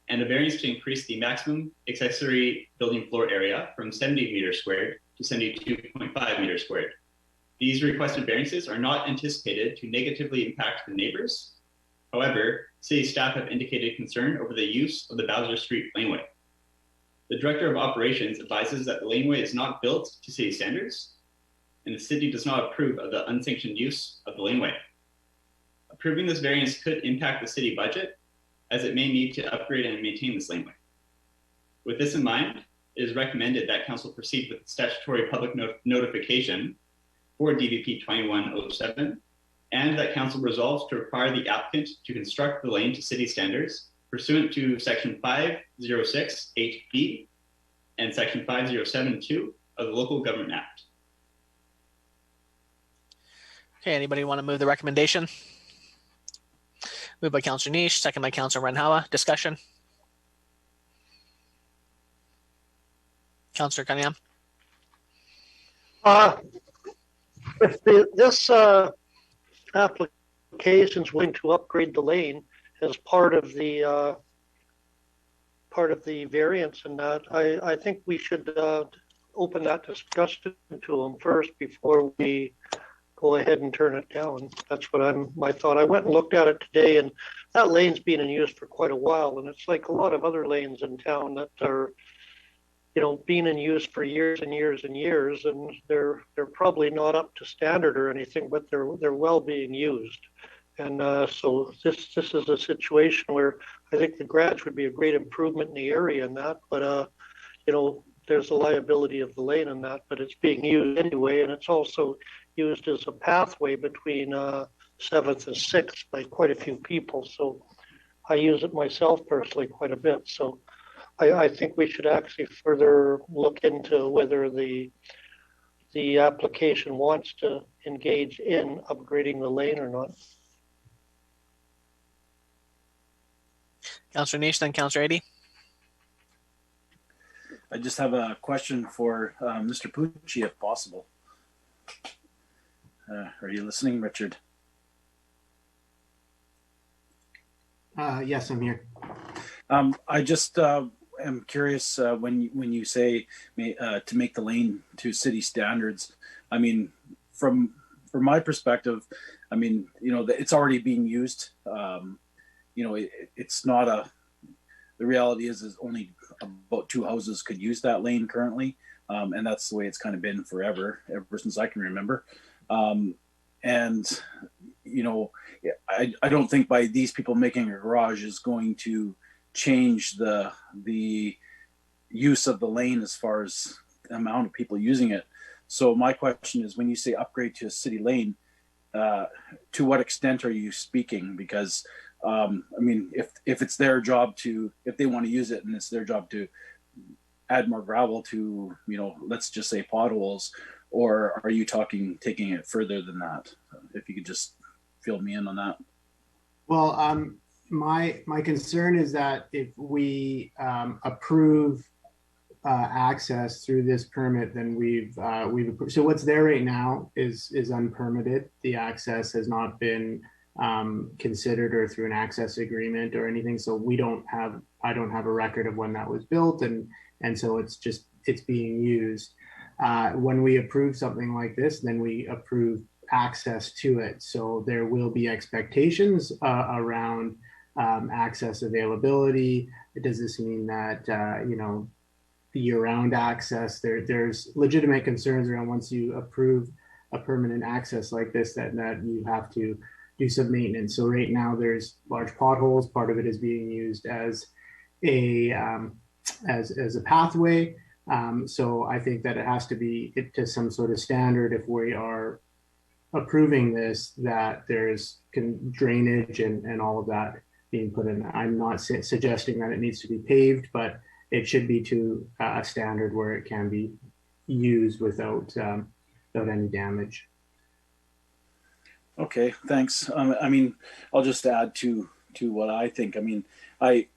and a variance to increase the maximum accessory building floor area from 70 meters squared to 72.5 meters squared. These requested variances are not anticipated to negatively impact the neighbors. However, city staff have indicated concern over the use of the Bowser Street laneway. The Director of Operations advises that the laneway is not built to city standards, and the city does not approve of the unsanctioned use of the laneway. Approving this variance could impact the city budget, as it may need to upgrade and maintain this laneway. With this in mind, it is recommended that Council proceed with statutory public notification for DVP 2107, and that Council resolves to require the applicant to construct the lane to city standards pursuant to Section 506(8)(b) and Section 5072 of the Local Government Act. Okay, anybody want to move the recommendation? Moved by Councillor Niche, second by Councillor Renhawa. Discussion? Councillor Cunningham? If this application is willing to upgrade the lane as part of the variance and that, I think we should open that discussion to them first before we go ahead and turn it down. That's what my thought. I went and looked at it today, and that lane's been in use for quite a while, and it's like a lot of other lanes in town that are, being in use for years and years and years, and they're probably not up to standard or anything, but they're well being used. And so this is a situation where I think the garage would be a great improvement in the area and that, but there's a liability of the lane and that, but it's being used anyway, and it's also used as a pathway between 7th and 6th by quite a few people. So I use it myself personally quite a bit. So I think we should actually further look into whether the application wants to engage in upgrading the lane or not. Councillor Nish, then Councillor Eadie. I just have a question for Mr. Pucci, if possible. Are you listening, Richard? Yes, I'm here. I just am curious when you say to make the lane to city standards. I mean, from my perspective, I mean, you know, it's already being used. You know, it's not the reality is only about 2 houses could use that lane currently. And that's the way it's kind of been ever since I can remember. And, you know, I don't think by these people making a garage is going to change the use of the lane as far as the amount of people using it. So my question is, when you say upgrade to a city lane, to what extent are you speaking? Because I mean, if it's their job if they want to use it and it's their job to add more gravel to, you know, let's just say potholes, or are you taking it further than that? If you could just fill me in on that. Well, my concern is that if we approve access through this permit, then we've approved. So what's there right now is unpermitted. The access has not been considered or through an access agreement or anything. So I don't have a record of when that was built, and so it's being used. When we approve something like this, then we approve access to it. So there will be expectations around access availability. Does this mean that you know, year-round access? There's legitimate concerns around once you approve a permanent access like this that you have to do some maintenance. So right now there's large potholes. Part of it is being used as a pathway. So I think that it has to be to some sort of standard if we are approving this, that there's drainage and all of that being put in. I'm not suggesting that it needs to be paved, but it should be to a standard where it can be used without any damage. Okay, thanks. I mean, I'll just add to what I think. I mean, I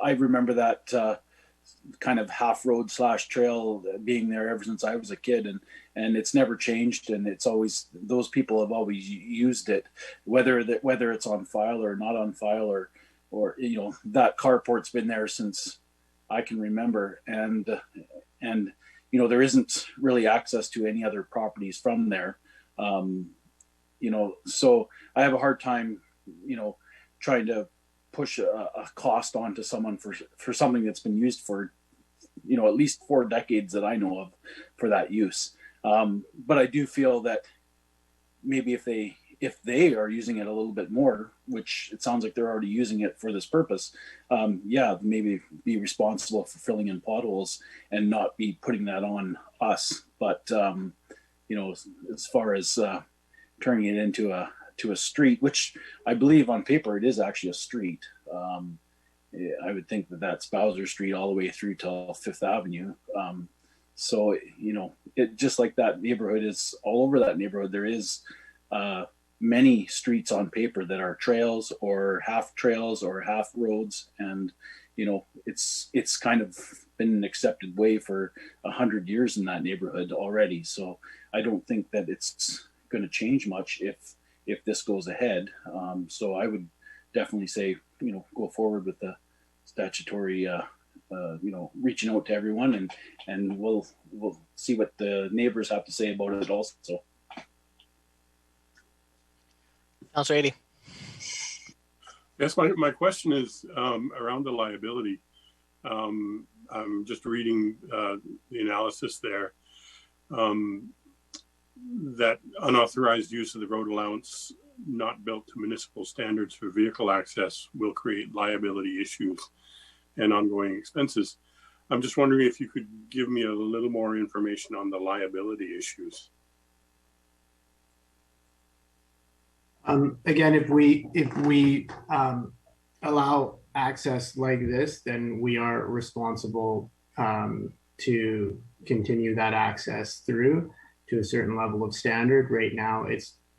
remember that kind of half road / trail being there ever since I was a kid, and it's never changed, and it's always, those people have always used it, whether it's on file or not on file, or you know, that carport's been there since I can remember, and you know, there isn't really access to any other properties from there. You know, so I have a hard time, you know, trying to push a cost onto someone for something that's been used for, you know, at least 4 decades that I know of for that use. But I do feel that maybe if they are using it a little bit more, which it sounds like they're already using it for this purpose, yeah, maybe be responsible for filling in potholes and not be putting that on us. But you know, as far as turning it into a street, which I believe on paper it is actually a street. I would think that that's Bowser Street all the way through to Fifth Avenue. So, you know, it just like that neighborhood is all over that neighborhood. There is many streets on paper that are trails or half roads. And, you know, it's kind of been an accepted way for 100 years in that neighborhood already. So I don't think that it's going to change much if this goes ahead. So I would definitely say, you know, go forward with the statutory, you know, reaching out to everyone, and we'll see what the neighbors have to say about it also. Councillor Eadie. Yes, my question is around the liability. I'm just reading the analysis there. That unauthorized use of the road allowance not built to municipal standards for vehicle access will create liability issues and ongoing expenses. I'm just wondering if you could give me a little more information on the liability issues. Again, if we allow access like this, then we are responsible to continue that access through to a certain level of standard. Right now,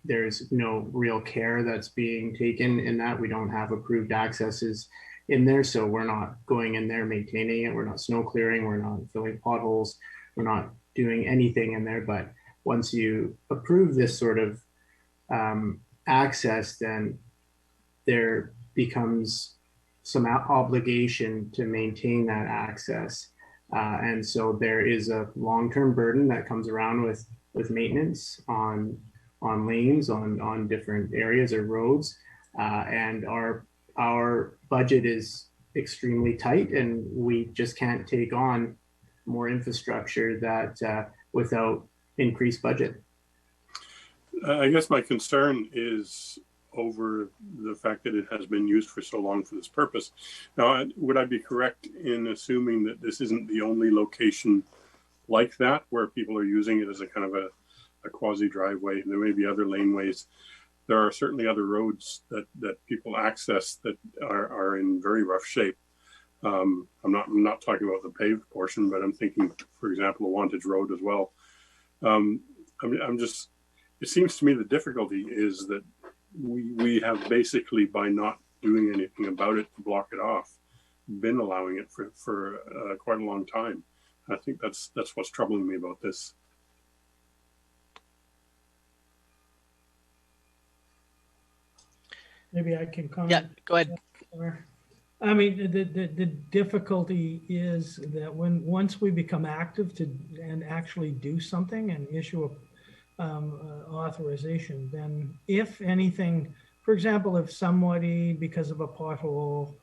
there's no real care that's being taken in that. We don't have approved accesses in there, so we're not going in there maintaining it. We're not snow clearing. We're not filling potholes. We're not doing anything in there. But once you approve this sort of access, then there becomes some obligation to maintain that access. And so there is a long-term burden that comes around with maintenance on lanes, on different areas or roads. And our budget is extremely tight, and we just can't take on more infrastructure that without increased budget. I guess my concern is over the fact that it has been used for so long for this purpose. Now, would I be correct in assuming that this isn't the only location like that where people are using it as a kind of a quasi driveway? There may be other laneways. There are certainly other roads that people access that are in very rough shape. I'm not talking about the paved portion, but I'm thinking, for example, the Wantage Road as well. It seems to me the difficulty is that we have basically, by not doing anything about it to block it off, been allowing it for quite a long time. I think that's what's troubling me about this. Maybe I can comment. Yeah, go ahead. I mean, the difficulty is that once we become active and actually do something and issue a authorization, then if anything, for example, if somebody, because of a pothole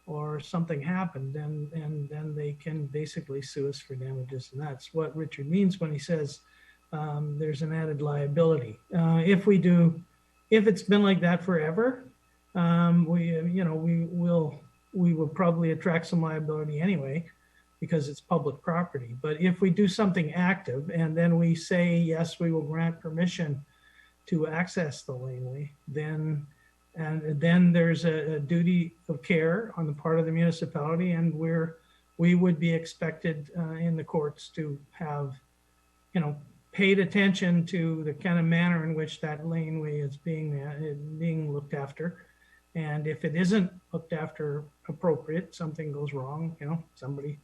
or something happened, then they can basically sue us for damages. And that's what Richard means when he says there's an added liability. If it's been like that forever, we will probably attract some liability anyway, because it's public property. But if we do something active and then we say, yes, we will grant permission to access the laneway, then there's a duty of care on the part of the municipality, and we would be expected in the courts to have, paid attention to the kind of manner in which that laneway is being looked after. And if it isn't looked after appropriate, something goes wrong, somebody's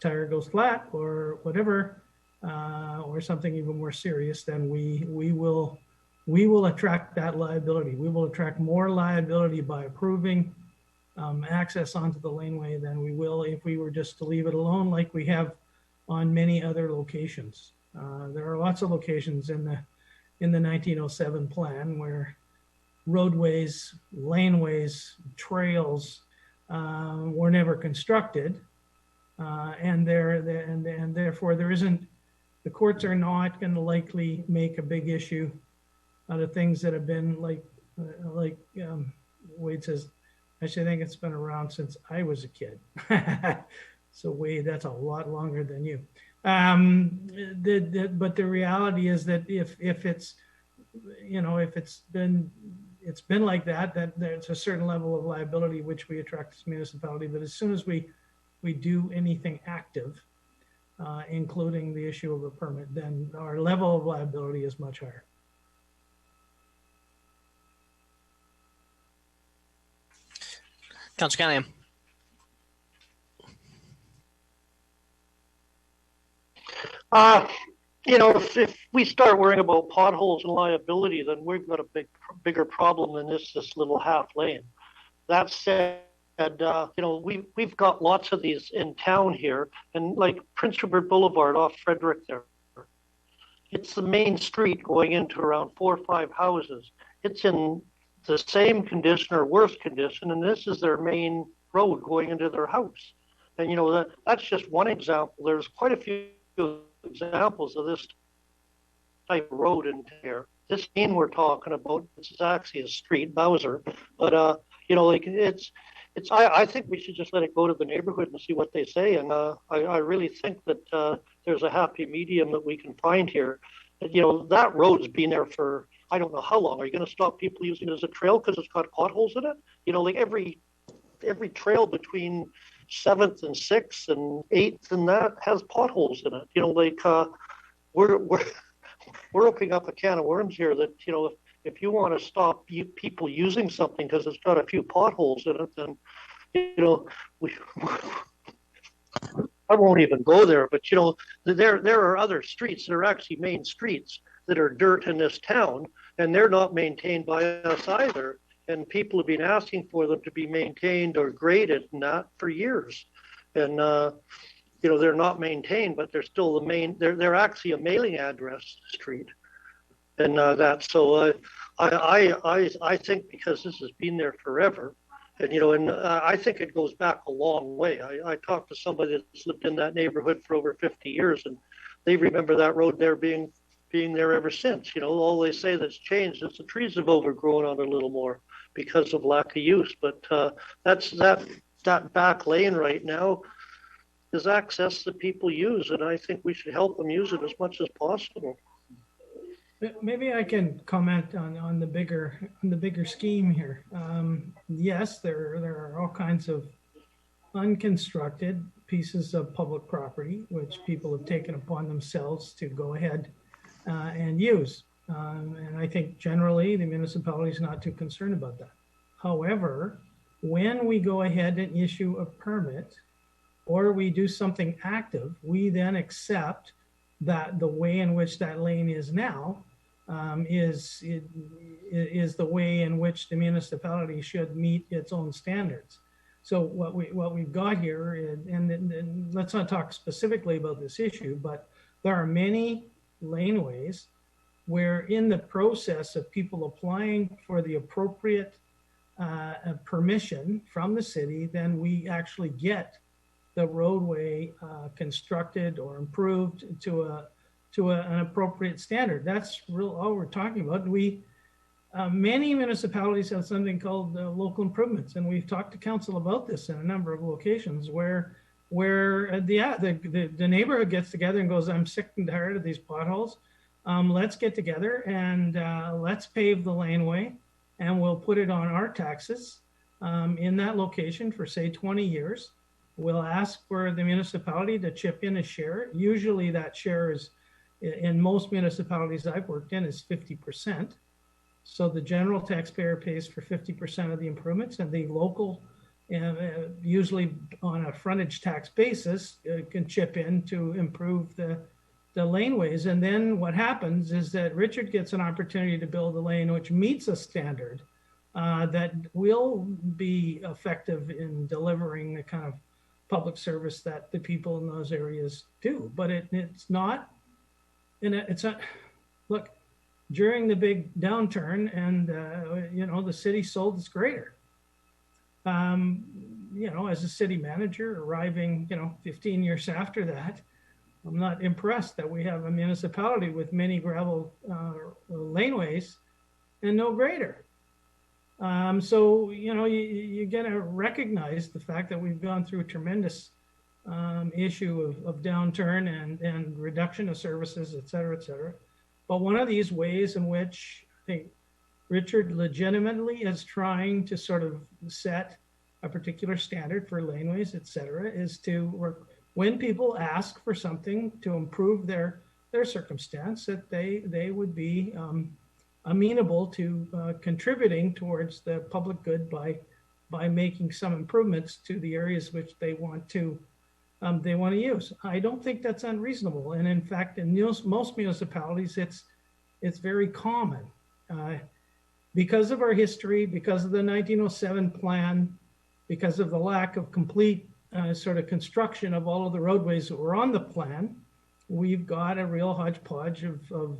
tire goes flat or whatever, or something even more serious, then we will attract that liability. We will attract more liability by approving access onto the laneway than we will if we were just to leave it alone, like we have on many other locations. There are lots of locations in the 1907 plan where roadways, laneways, trails were never constructed, and therefore the courts are not going to likely make a big issue out of things that have been like Wade says. Actually, I think it's been around since I was a kid. So Wade, that's a lot longer than you. But the reality is that if it's been like that there's a certain level of liability which we attract as a municipality. But as soon as we do anything active, including the issue of a permit, then our level of liability is much higher. Councillor Cunningham. If we start worrying about potholes and liability, then we've got a bigger problem than this little half lane. That said, we've got lots of these in town here, and like Prince Rupert Boulevard off Frederick there, it's the main street going into around 4 or 5 houses. It's in the same condition or worse condition, and this is their main road going into their house. And that's just one example. There's quite a few examples of this type of road in here. This lane we're talking about, this is actually a street, Bowser, but it's I think we should just let it go to the neighborhood and see what they say. And I really think that there's a happy medium that we can find here. You know, that road's been there for, I don't know how long. Are you going to stop people using it as a trail because it's got potholes in it? You know, like every trail between 7th and 6th and 8th and that has potholes in it. You know, like we're opening up a can of worms here that, you know, if you want to stop people using something because it's got a few potholes in it, then, you know, I won't even go there. But, you know, there are other streets that are actually main streets that are dirt in this town, and they're not maintained by us either. And people have been asking for them to be maintained or graded and that for years. And, you know, they're not maintained, but they're still the main, they're actually a mailing address street. And that, so I think because this has been there forever, and you know, and I think it goes back a long way. I talked to somebody that's lived in that neighborhood for over 50 years, and they remember that road there being there ever since. You know, all they say that's changed is the trees have overgrown on it a little more because of lack of use. But that back lane right now is access that people use, and I think we should help them use it as much as possible. Maybe I can comment on the bigger scheme here. Yes, there are all kinds of unconstructed pieces of public property which people have taken upon themselves to go ahead and use. And I think generally the municipality is not too concerned about that. However, when we go ahead and issue a permit or we do something active, we then accept that the way in which that lane is now is the way in which the municipality should meet its own standards. So what we've got here, and let's not talk specifically about this issue, but there are many laneways where in the process of people applying for the appropriate permission from the city, then we actually get the roadway constructed or improved to an appropriate standard. That's all we're talking about. Many municipalities have something called local improvements, and we've talked to council about this in a number of locations where the neighborhood gets together and goes, I'm sick and tired of these potholes. Let's get together and let's pave the laneway, and we'll put it on our taxes in that location for say 20 years. We'll ask for the municipality to chip in a share. Usually that share is, in most municipalities I've worked in, is 50%. So the general taxpayer pays for 50% of the improvements, and the local, usually on a frontage tax basis, can chip in to improve the laneways. And then what happens is that Richard gets an opportunity to build a lane which meets a standard that will be effective in delivering the kind of public service that the people in those areas do. But it's not, look, during the big downturn and, you know, the city sold its grader. You know, as a city manager arriving, you know, 15 years after that, I'm not impressed that we have a municipality with many gravel laneways and no grader. So, you know, you got to recognize the fact that we've gone through a tremendous issue of downturn and reduction of services, et cetera, et cetera. But one of these ways in which I think Richard legitimately is trying to sort of set a particular standard for laneways, et cetera, is to work when people ask for something to improve their circumstance, that they would be amenable to contributing towards the public good by making some improvements to the areas which they want to use. I don't think that's unreasonable, and in fact, in most municipalities, it's very common because of our history, because of the 1907 plan, because of the lack of complete sort of construction of all of the roadways that were on the plan. We've got a real hodgepodge of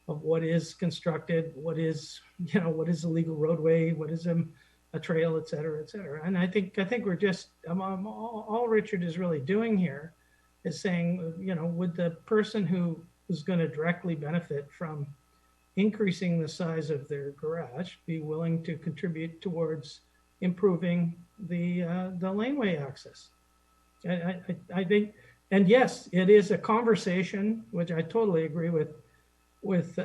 what is constructed, what is a legal roadway, what is a trail, et cetera, et cetera. And I think we're just, all Richard is really doing here is saying, you know, would the person who is going to directly benefit from increasing the size of their garage be willing to contribute towards improving the laneway access. I think, and yes, it is a conversation, which I totally agree with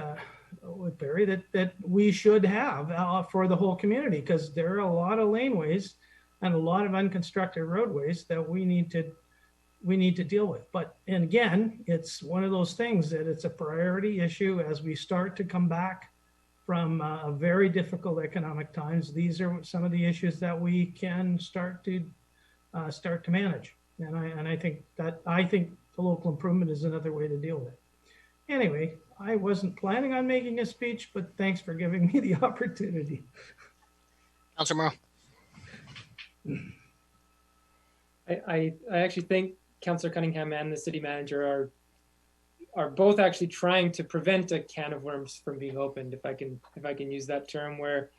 Barry, that we should have for the whole community, because there are a lot of laneways and a lot of unconstructed roadways that we need to deal with. But, and again, it's one of those things that it's a priority issue as we start to come back from very difficult economic times. These are some of the issues that we can start to manage. And I think the local improvement is another way to deal with it. Anyway, I wasn't planning on making a speech, but thanks for giving me the opportunity. Councillor Morrow. I actually think Councillor Cunningham and the city manager are both actually trying to prevent a can of worms from being opened, if I can use that term, where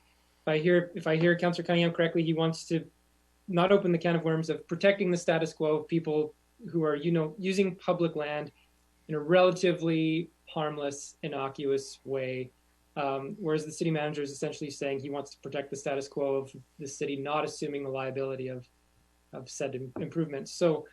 if I hear Councillor Cunningham correctly, he wants to not open the can of worms of protecting the status quo of people who are, using public land in a relatively harmless, innocuous way. Whereas the city manager is essentially saying he wants to protect the status quo of the city, not assuming the liability of said improvements. So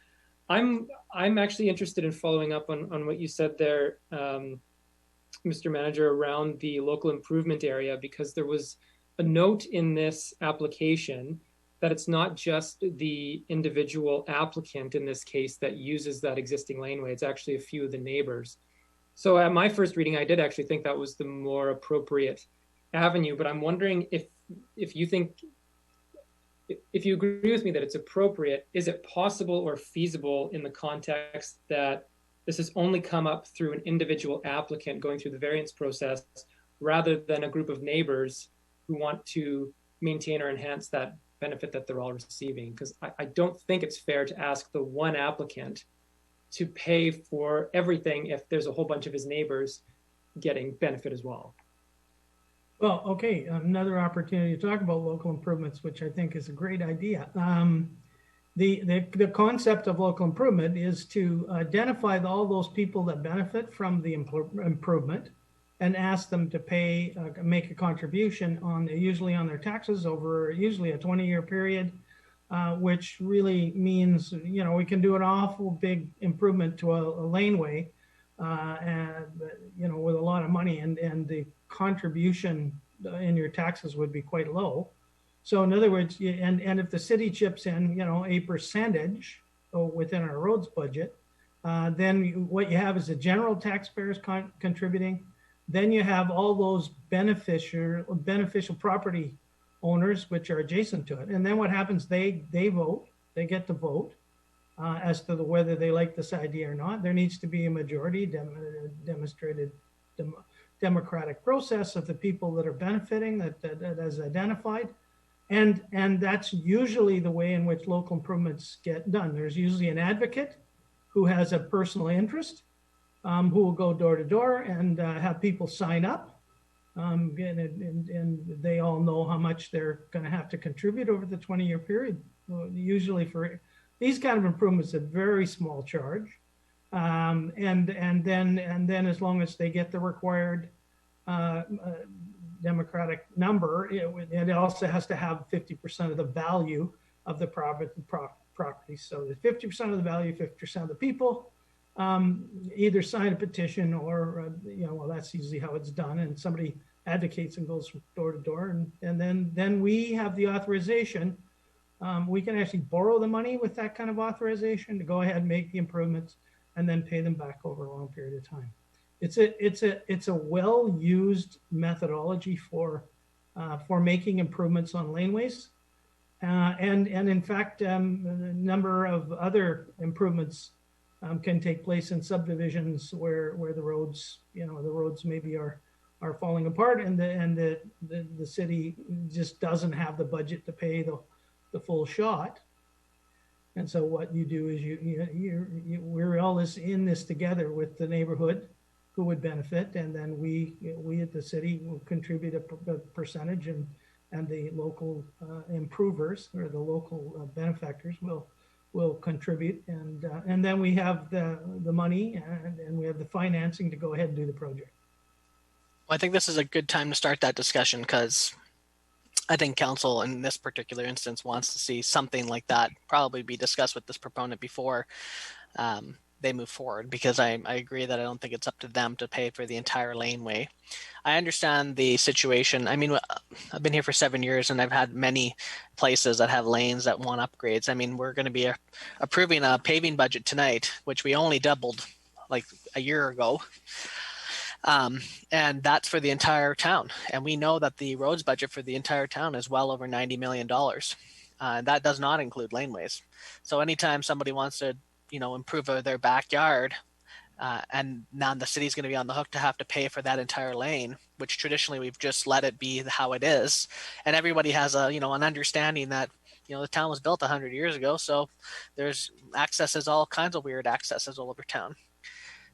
I'm actually interested in following up on what you said there, Mr. Manager, around the local improvement area, because there was a note in this application that it's not just the individual applicant in this case that uses that existing laneway. It's actually a few of the neighbors. So at my first reading, I did actually think that was the more appropriate avenue, but I'm wondering if you agree with me that it's appropriate, is it possible or feasible in the context that this has only come up through an individual applicant going through the variance process rather than a group of neighbors who want to maintain or enhance that benefit that they're all receiving? Because I don't think it's fair to ask the one applicant to pay for everything if there's a whole bunch of his neighbors getting benefit as well. Well, okay, another opportunity to talk about local improvements, which I think is a great idea. The concept of local improvement is to identify all those people that benefit from the improvement and ask them to pay, make a contribution usually on their taxes over usually a 20-year period, which really means, we can do an awful big improvement to a laneway, and, with a lot of money, and the contribution in your taxes would be quite low. So in other words, and if the city chips in, a percentage within our roads budget, then what you have is the general taxpayers contributing. Then you have all those beneficial property owners, which are adjacent to it. And then what happens, they vote, they get to vote as to whether they like this idea or not. There needs to be a majority demonstrated democratic process of the people that are benefiting that is identified. And that's usually the way in which local improvements get done. There's usually an advocate who has a personal interest, who will go door to door and have people sign up. And they all know how much they're going to have to contribute over the 20-year period. Usually for these kind of improvements, a very small charge. And then as long as they get the required democratic number, it also has to have 50% of the value of the property. So the 50% of the value, 50% of the people either sign a petition or, well, that's usually how it's done. And somebody advocates and goes from door to door. And then we have the authorization. We can actually borrow the money with that kind of authorization to go ahead and make the improvements and then pay them back over a long period of time. It's a well-used methodology for making improvements on laneways. And in fact, a number of other improvements can take place in subdivisions where the roads, the roads maybe are falling apart, and the city just doesn't have the budget to pay the full shot. And so what you do is we're all in this together with the neighborhood who would benefit, and then we at the city will contribute a percentage, and the local improvers or the local benefactors will contribute, and then we have the money and we have the financing to go ahead and do the project. Well, I think this is a good time to start that discussion, because I think council in this particular instance wants to see something like that probably be discussed with this proponent before they move forward, because I agree that I don't think it's up to them to pay for the entire laneway. I understand the situation. I mean, I've been here for 7 years and I've had many places that have lanes that want upgrades. I mean, we're going to be approving a paving budget tonight, which we only doubled like a year ago. And that's for the entire town. And we know that the roads budget for the entire town is well over $90 million. That does not include laneways. So anytime somebody wants to, improve their backyard, and now the city's going to be on the hook to have to pay for that entire lane, which traditionally we've just let it be how it is. And everybody has an understanding that, the town was built 100 years ago. So there's accesses, all kinds of weird accesses all over town.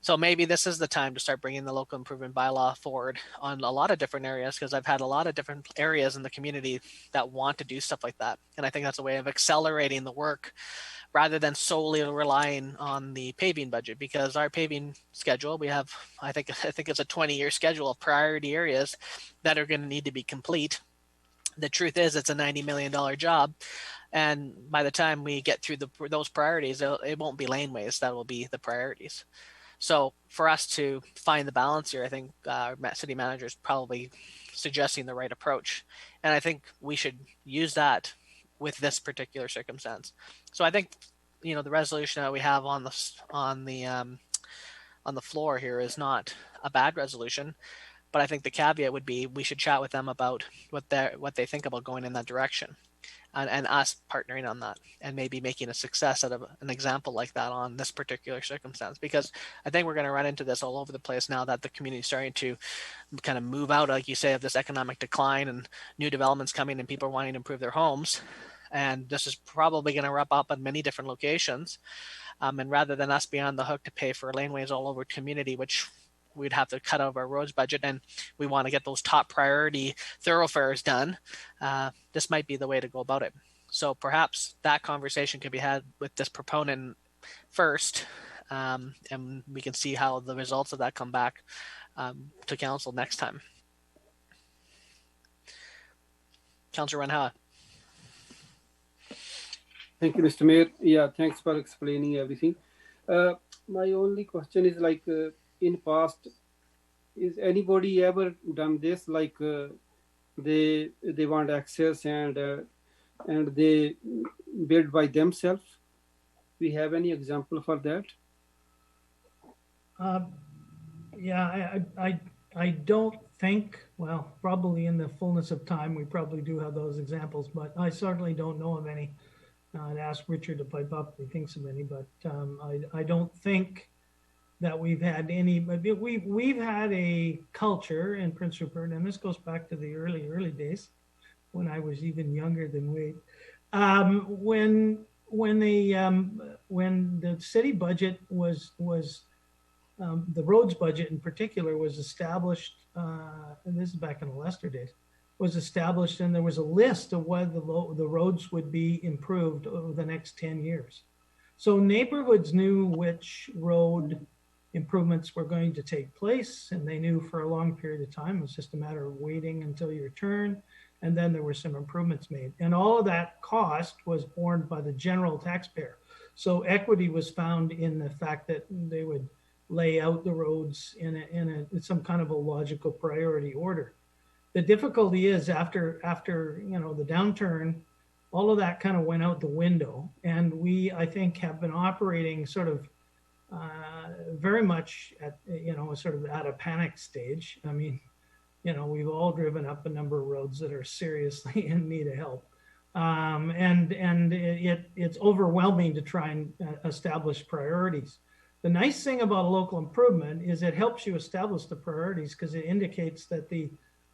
So maybe this is the time to start bringing the local improvement bylaw forward on a lot of different areas, because I've had a lot of different areas in the community that want to do stuff like that. And I think that's a way of accelerating the work rather than solely relying on the paving budget, because our paving schedule, we have, I think it's a 20-year schedule of priority areas that are going to need to be complete. The truth is it's a $90 million job. And by the time we get through those priorities, it won't be laneways. That will be the priorities. So for us to find the balance here, I think our city manager is probably suggesting the right approach. And I think we should use that with this particular circumstance. So I think, the resolution that we have on the floor here is not a bad resolution, but I think the caveat would be we should chat with them about what they think about going in that direction, and us partnering on that, and maybe making a success out of an example like that on this particular circumstance. Because I think we're going to run into this all over the place now that the community is starting to kind of move out, like you say, of this economic decline and new developments coming and people wanting to improve their homes. And this is probably going to wrap up at many different locations. And rather than us be on the hook to pay for laneways all over community, which we'd have to cut out of our roads budget, and we want to get those top priority thoroughfares done, this might be the way to go about it. So perhaps that conversation could be had with this proponent first, and we can see how the results of that come back to council next time. Councillor Renha. Thank you, Mr. Mayor. Yeah, thanks for explaining everything. My only question is in past, is anybody ever done this? They want access and they build by themselves. We have any example for that? Yeah, I don't think, well, probably in the fullness of time, we probably do have those examples, but I certainly don't know of any. I'd ask Richard to pipe up if he thinks of any, but I don't think that we've had any. But we've had a culture in Prince Rupert, and this goes back to the early days when I was even younger than Wade. When the city budget was the roads budget in particular was established, and this is back in the Lester days, was established, and there was a list of whether the roads would be improved over the next 10 years. So neighborhoods knew which road improvements were going to take place, and they knew for a long period of time. It was just a matter of waiting until your turn, and then there were some improvements made. And all of that cost was borne by the general taxpayer. So equity was found in the fact that they would lay out the roads in some kind of a logical priority order. The difficulty is after the downturn, all of that kind of went out the window, and we, I think, have been operating sort of very much at sort of at a panic stage. I mean, we've all driven up a number of roads that are seriously in need of help, and it's overwhelming to try and establish priorities. The nice thing about a local improvement is it helps you establish the priorities, because it indicates that the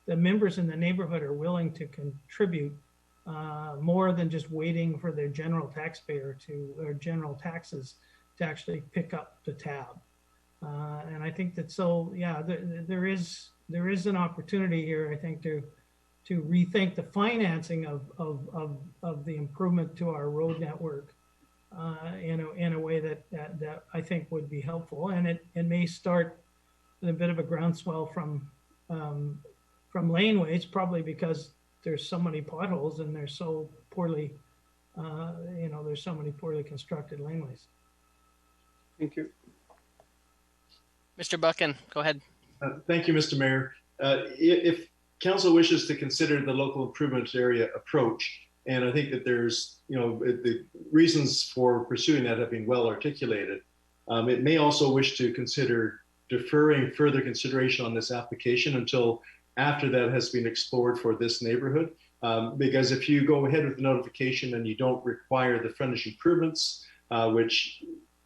members in the neighborhood are willing to contribute more than just waiting for their general taxpayer or general taxes to actually pick up the tab. And I think that, so yeah, there is an opportunity here, I think, to rethink the financing of the improvement to our road network in a way that I think would be helpful. And it may start with a bit of a groundswell from laneways, probably because there's so many potholes and they're so poorly, there's so many poorly constructed laneways. Thank you. Mr. Buchan, go ahead. Thank you, Mr. Mayor. If council wishes to consider the local improvement area approach, and I think that there's, the reasons for pursuing that have been well articulated, it may also wish to consider deferring further consideration on this application until after that has been explored for this neighborhood. Because if you go ahead with the notification and you don't require the frontage improvements, which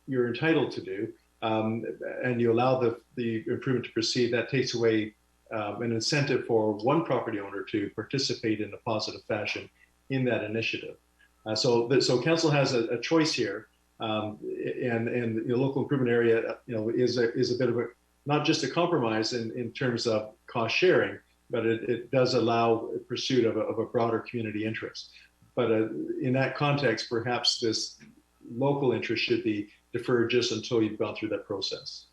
you're entitled to do, and you allow the improvement to proceed, that takes away an incentive for one property owner to participate in a positive fashion in that initiative. So council has a choice here, and the local improvement area, is a bit of a, not just a compromise in terms of cost sharing, but it does allow pursuit of a broader community interest. But in that context, perhaps this local interest should be deferred just until you've gone through that process.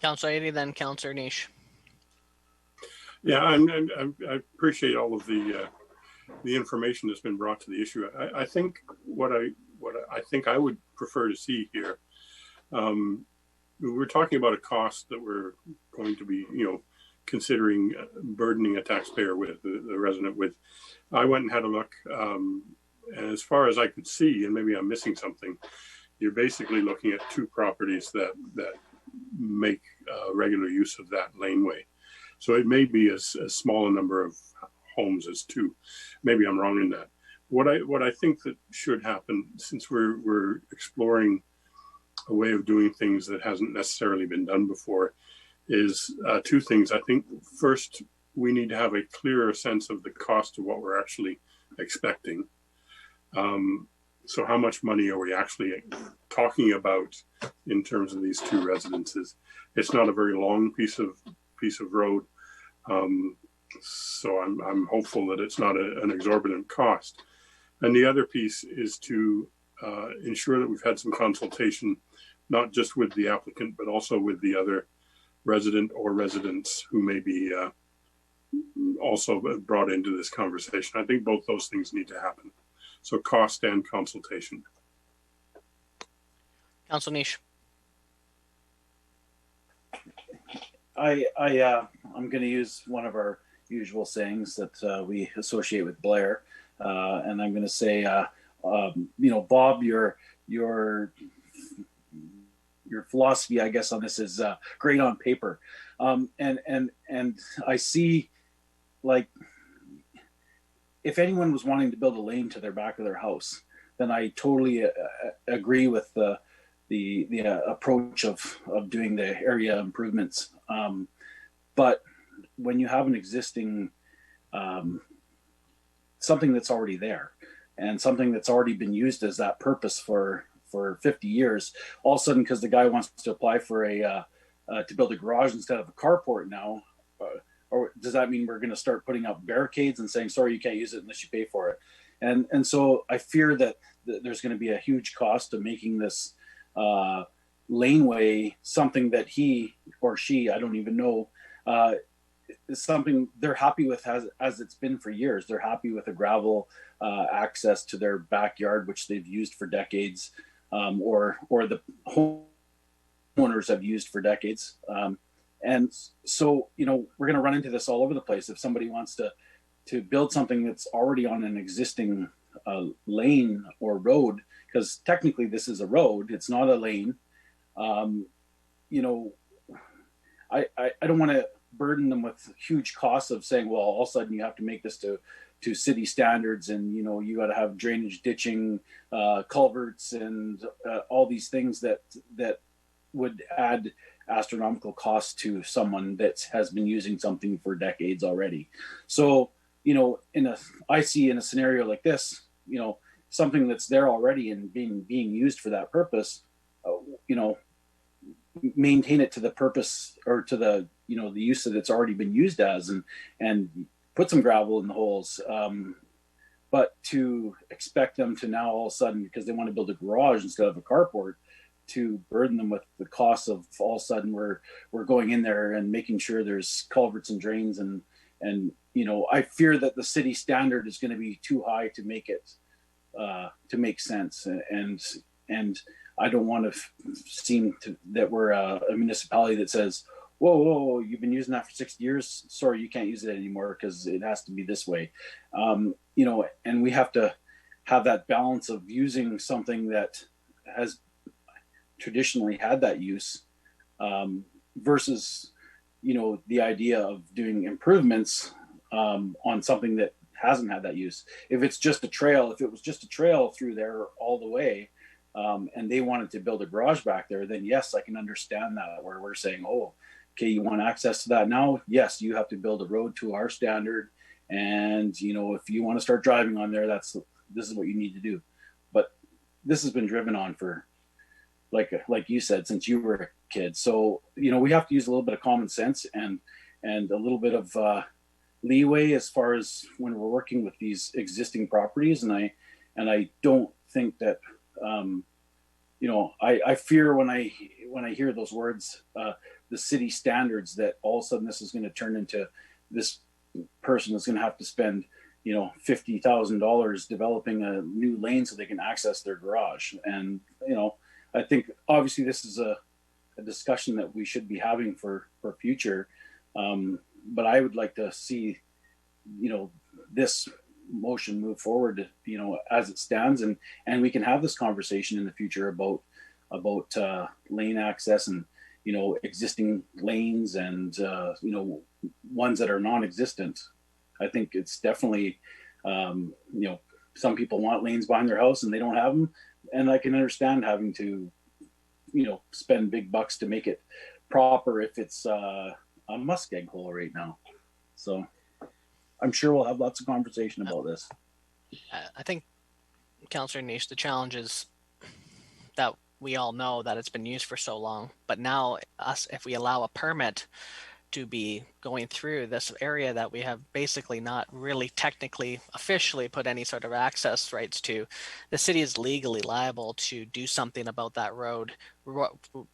Councillor Eadie, then Councillor Niche. Yeah, and I appreciate all of the information that's been brought to the issue. I think what I think I would prefer to see here, we're talking about a cost that we're going to be, considering burdening a taxpayer with, the resident with. I went and had a look, and as far as I could see, and maybe I'm missing something, you're basically looking at two properties that make regular use of that laneway. So it may be as small a number of homes as two. Maybe I'm wrong in that. What I think that should happen, since we're exploring a way of doing things that hasn't necessarily been done before, is two things. I think first, we need to have a clearer sense of the cost of what we're actually expecting. So how much money are we actually talking about in terms of these two residences? It's not a very long piece of road. So I'm hopeful that it's not an exorbitant cost. And the other piece is to ensure that we've had some consultation, not just with the applicant, but also with the other resident or residents who may be also brought into this conversation. I think both those things need to happen. So cost and consultation. Council Niche. I'm going to use one of our usual sayings that we associate with Blair, and I'm going to say, Bob, your philosophy, I guess, on this is great on paper, and I see, like, if anyone was wanting to build a lane to their back of their house, then I totally agree with the approach of doing the area improvements. But when you have an existing something that's already there and something that's already been used as that purpose for 50 years, all of a sudden, because the guy wants to apply for to build a garage instead of a carport now, or does that mean we're going to start putting up barricades and saying, sorry, you can't use it unless you pay for it? And so I fear that there's going to be a huge cost of making this laneway something that he or she, I don't even know, is something they're happy with as it's been for years. They're happy with a gravel access to their backyard, which they've used for decades, or the homeowners have used for decades. And so, we're going to run into this all over the place. If somebody wants to build something that's already on an existing lane or road, because technically this is a road, it's not a lane. I don't want to burden them with huge costs of saying, well, all of a sudden you have to make this to city standards, and you got to have drainage, ditching, culverts, and all these things that would add astronomical cost to someone that has been using something for decades already. So, I see in a scenario like this, something that's there already and being used for that purpose, maintain it to the purpose or to the, the use that it's already been used as, and put some gravel in the holes. But to expect them to now all of a sudden, because they want to build a garage instead of a carport, to burden them with the cost of all of a sudden we're going in there and making sure there's culverts and drains and you know, I fear that the city standard is going to be too high to make it to make sense, and I don't want to seem that we're a municipality that says, whoa, you've been using that for 60 years. Sorry, you can't use it anymore because it has to be this way. You know, and we have to have that balance of using something that has traditionally had that use versus, you know, the idea of doing improvements on something that hasn't had that use. If it's just a trail, if it was just a trail through there all the way, and they wanted to build a garage back there, then yes, I can understand that, where we're saying, oh, okay, you want access to that now? Yes, you have to build a road to our standard. And, you know, if you want to start driving on there, this is what you need to do. But this has been driven on for, like you said, since you were a kid. So, you know, we have to use a little bit of common sense and a little bit of leeway as far as when we're working with these existing properties. And I don't think that, you know, I fear when I hear those words, the city standards, that all of a sudden this is going to turn into this person is going to have to spend, you know, $50,000 developing a new lane so they can access their garage. And, you know, I think obviously this is a discussion that we should be having for future. But I would like to see, you know, this motion move forward, you know, as it stands, and we can have this conversation in the future about lane access and, you know, existing lanes and, you know, ones that are non-existent. I think it's definitely, you know, some people want lanes behind their house and they don't have them. And I can understand having to, you know, spend big bucks to make it proper if it's a muskeg hole right now. So I'm sure we'll have lots of conversation about this. I think, Councillor Niche, the challenge is that we all know that it's been used for so long, but now if we allow a permit to be going through this area that we have basically not really technically officially put any sort of access rights to, the city is legally liable to do something about that road,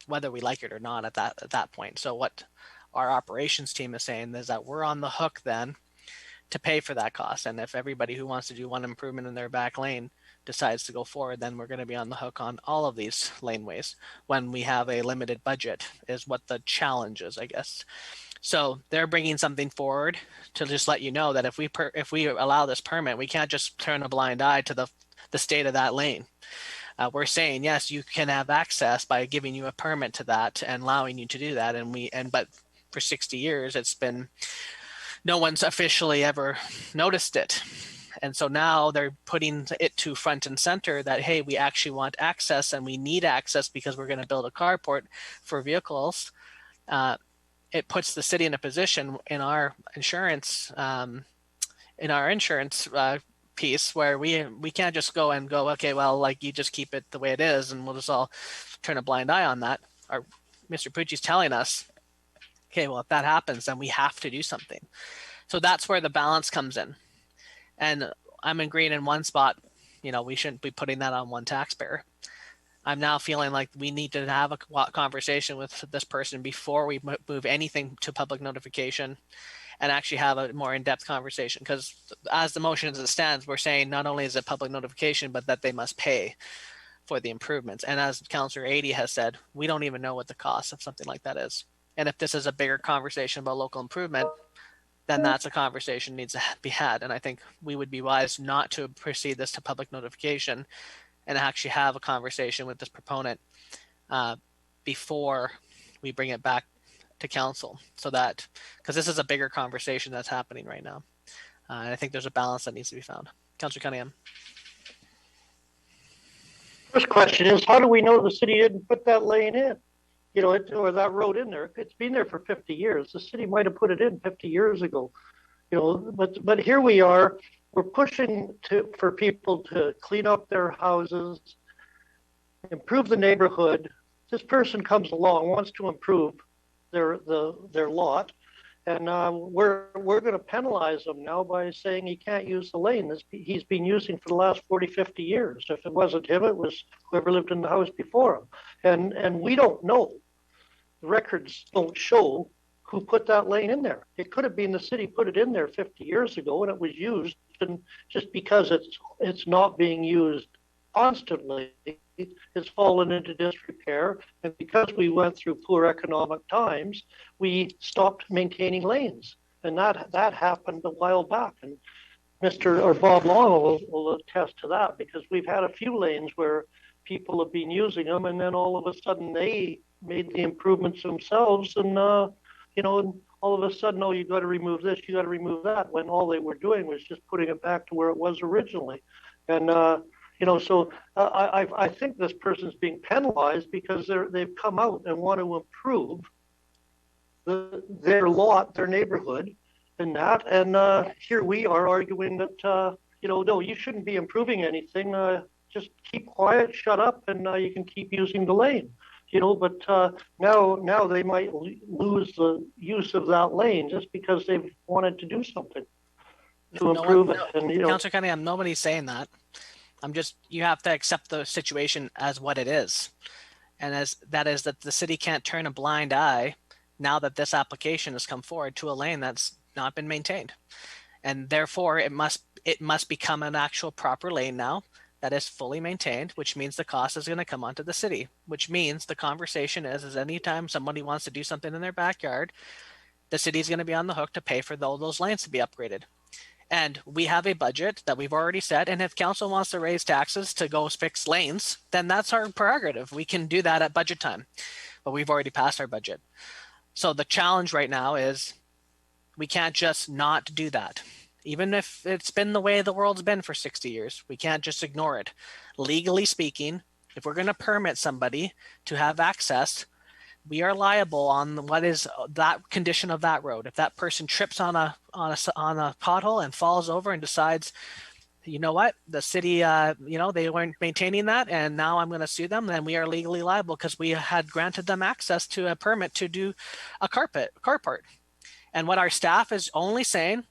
whether we like it or not at that point. So what our operations team is saying is that we're on the hook then to pay for that cost. And if everybody who wants to do one improvement in their back lane decides to go forward, then we're going to be on the hook on all of these laneways when we have a limited budget, is what the challenge is, I guess. So they're bringing something forward to just let you know that if we allow this permit, we can't just turn a blind eye to the state of that lane. We're saying, yes, you can have access by giving you a permit to that and allowing you to do that. But for 60 years, it's been, no one's officially ever noticed it. And so now they're putting it to front and center that, hey, we actually want access and we need access because we're going to build a carport for vehicles. It puts the city in a position in our insurance piece where we can't just go, okay, well, like, you just keep it the way it is and we'll just all turn a blind eye on that. Mr. Pucci's telling us, okay, well, if that happens, then we have to do something. So that's where the balance comes in. And I'm agreeing in one spot, you know, we shouldn't be putting that on one taxpayer. I'm now feeling like we need to have a conversation with this person before we move anything to public notification and actually have a more in-depth conversation. Because as the motion as it stands, we're saying not only is it public notification, but that they must pay for the improvements. And as Councillor Adey has said, we don't even know what the cost of something like that is. And if this is a bigger conversation about local improvement, then that's a conversation needs to be had. And I think we would be wise not to proceed this to public notification and actually have a conversation with this proponent before we bring it back to council. So that, because this is a bigger conversation that's happening right now. And I think there's a balance that needs to be found. Councillor Cunningham. First question is, how do we know the city didn't put that lane in? You know, or that road in there. It's been there for 50 years. The city might have put it in 50 years ago. You know, but here we are. We're pushing for people to clean up their houses, improve the neighborhood. This person comes along, wants to improve their lot, and we're going to penalize them now by saying he can't use the lane he's been using for the last 40, 50 years. If it wasn't him, it was whoever lived in the house before him. And we don't know. The records don't show who put that lane in there. It could have been the city put it in there 50 years ago and it was used, and just because it's not being used constantly, it's fallen into disrepair. And because we went through poor economic times, we stopped maintaining lanes. And that happened a while back. And Bob Long will attest to that, because we've had a few lanes where people have been using them, and then all of a sudden they made the improvements themselves, and and all of a sudden, oh, you got to remove this, you got to remove that, when all they were doing was just putting it back to where it was originally. And so I think this person's being penalized because they've come out and want to improve their lot, their neighborhood, and that. And here we are arguing that no, you shouldn't be improving anything. Just keep quiet, shut up, and you can keep using the lane. But now they might lose the use of that lane just because they've wanted to do something to improve it. And Councillor Cunningham, nobody's saying that. You have to accept the situation as what it is, and that is that the city can't turn a blind eye now that this application has come forward to a lane that's not been maintained, and therefore it must become an actual proper lane now that is fully maintained, which means the cost is going to come onto the city, which means the conversation is anytime somebody wants to do something in their backyard, the city's going to be on the hook to pay for all those lanes to be upgraded. And we have a budget that we've already set, and if council wants to raise taxes to go fix lanes, then that's our prerogative. We can do that at budget time, but we've already passed our budget. So the challenge right now is we can't just not do that. Even if it's been the way the world's been for 60 years, we can't just ignore it. Legally speaking, if we're going to permit somebody to have access, we are liable on what is that condition of that road. If that person trips on a pothole and falls over and decides, you know what, the city, they weren't maintaining that, and now I'm going to sue them, then we are legally liable because we had granted them access to a permit to do a carport. And what our staff is only saying,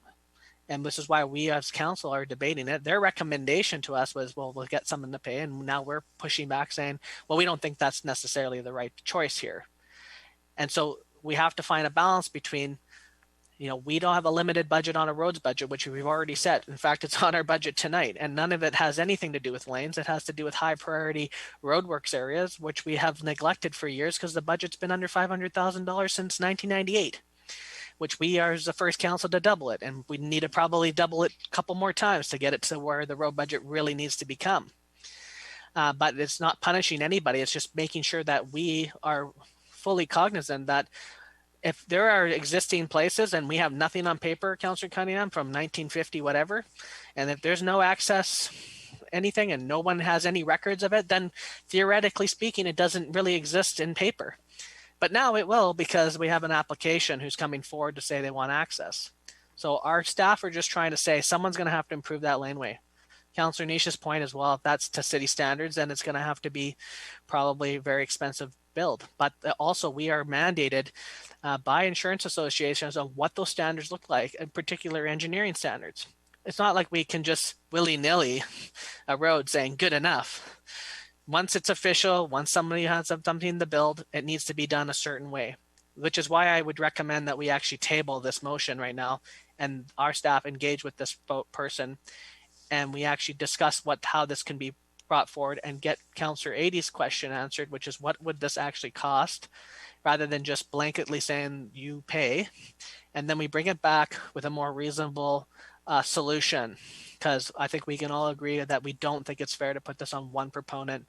and this is why we as council are debating it, their recommendation to us was, well, we'll get someone to pay. And now we're pushing back saying, well, we don't think that's necessarily the right choice here. And so we have to find a balance between, we don't have a limited budget on a roads budget, which we've already set. In fact, it's on our budget tonight, and none of it has anything to do with lanes. It has to do with high priority roadworks areas, which we have neglected for years because the budget's been under $500,000 since 1998. Which we are the first council to double it. And we need to probably double it a couple more times to get it to where the road budget really needs to become. But it's not punishing anybody. It's just making sure that we are fully cognizant that if there are existing places and we have nothing on paper, Councillor Cunningham, from 1950, whatever, and if there's no access anything and no one has any records of it, then theoretically speaking, it doesn't really exist in paper. But now it will, because we have an application who's coming forward to say they want access. So our staff are just trying to say someone's going to have to improve that laneway. Councillor Nisha's point as well, if that's to city standards, then it's going to have to be probably a very expensive build. But also we are mandated by insurance associations on what those standards look like, in particular engineering standards. It's not like we can just willy-nilly a road saying good enough. Once it's official, once somebody has something to build, it needs to be done a certain way, which is why I would recommend that we actually table this motion right now and our staff engage with this person and we actually discuss how this can be brought forward and get Councillor Ady's question answered, which is what would this actually cost, rather than just blanketly saying you pay. And then we bring it back with a more reasonable solution, because I think we can all agree that we don't think it's fair to put this on one proponent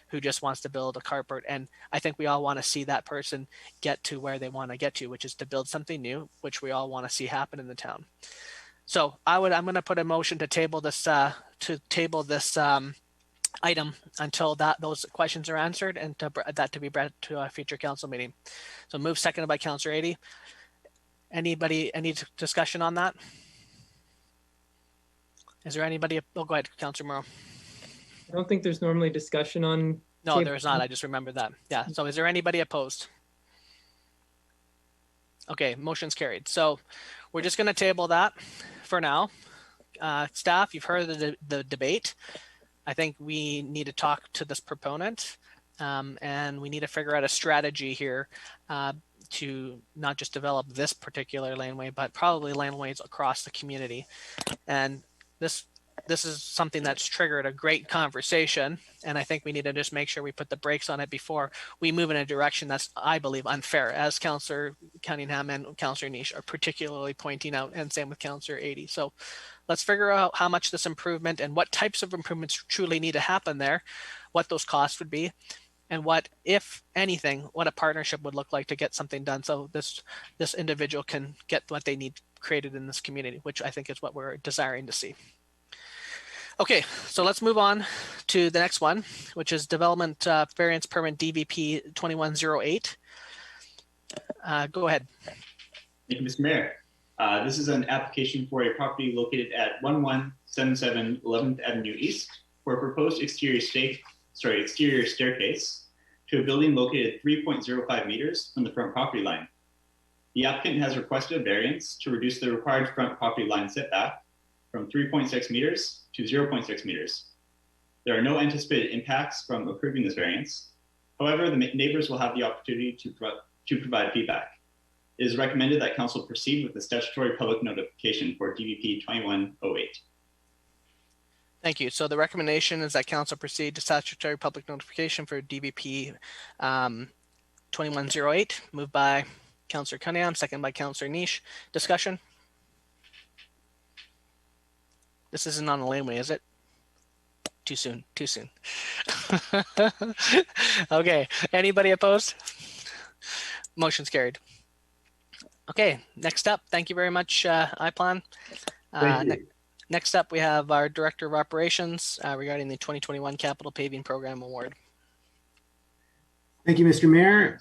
who just wants to build a carport. And I think we all want to see that person get to where they want to get to, which is to build something new, which we all want to see happen in the town. So I'm going to put a motion to table this item until those questions are answered, and that to be brought to a future council meeting. So move, seconded by Councillor Ady. Any discussion on that? Is there anybody? Oh, go ahead, Councillor Morrow. I don't think there's normally discussion on. No, there's not. I just remembered that. Yeah. So is there anybody opposed? Okay, motion's carried. So we're just going to table that for now. Staff, you've heard the debate. I think we need to talk to this proponent and we need to figure out a strategy here to not just develop this particular laneway, but probably laneways across the community. And this is something that's triggered a great conversation, and I think we need to just make sure we put the brakes on it before we move in a direction that's, I believe, unfair, as Councillor Cunningham and Councillor Niche are particularly pointing out, and same with Councillor Adey. So let's figure out how much this improvement and what types of improvements truly need to happen there, what those costs would be, and what, if anything, what a partnership would look like to get something done so this individual can get what they need created in this community, which I think is what we're desiring to see. Okay, so let's move on to the next one, which is Development Variance Permit DVP 2108. Go ahead. Thank you, Mr. Mayor. This is an application for a property located at 1177 11th Avenue East for a proposed exterior staircase to a building located 3.05 meters from the front property line. The applicant has requested a variance to reduce the required front property line setback from 3.6 meters to 0.6 meters. There are no anticipated impacts from approving this variance. However, the neighbors will have the opportunity to provide feedback. It is recommended that council proceed with the statutory public notification for DVP 2108. Thank you. So the recommendation is that council proceed to statutory public notification for DVP 2108, moved by Councillor Cunningham, second by Councillor Niche. Discussion? This isn't on the laneway, is it? Too soon, too soon. Okay, anybody opposed? Motion's carried. Okay, next up, thank you very much, iPlan. Next up, we have our Director of Operations regarding the 2021 Capital Paving Program Award. Thank you, Mr. Mayor.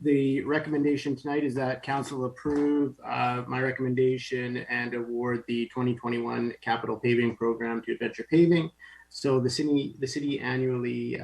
The recommendation tonight is that council approve my recommendation and award the 2021 Capital Paving Program to Adventure Paving. So the city annually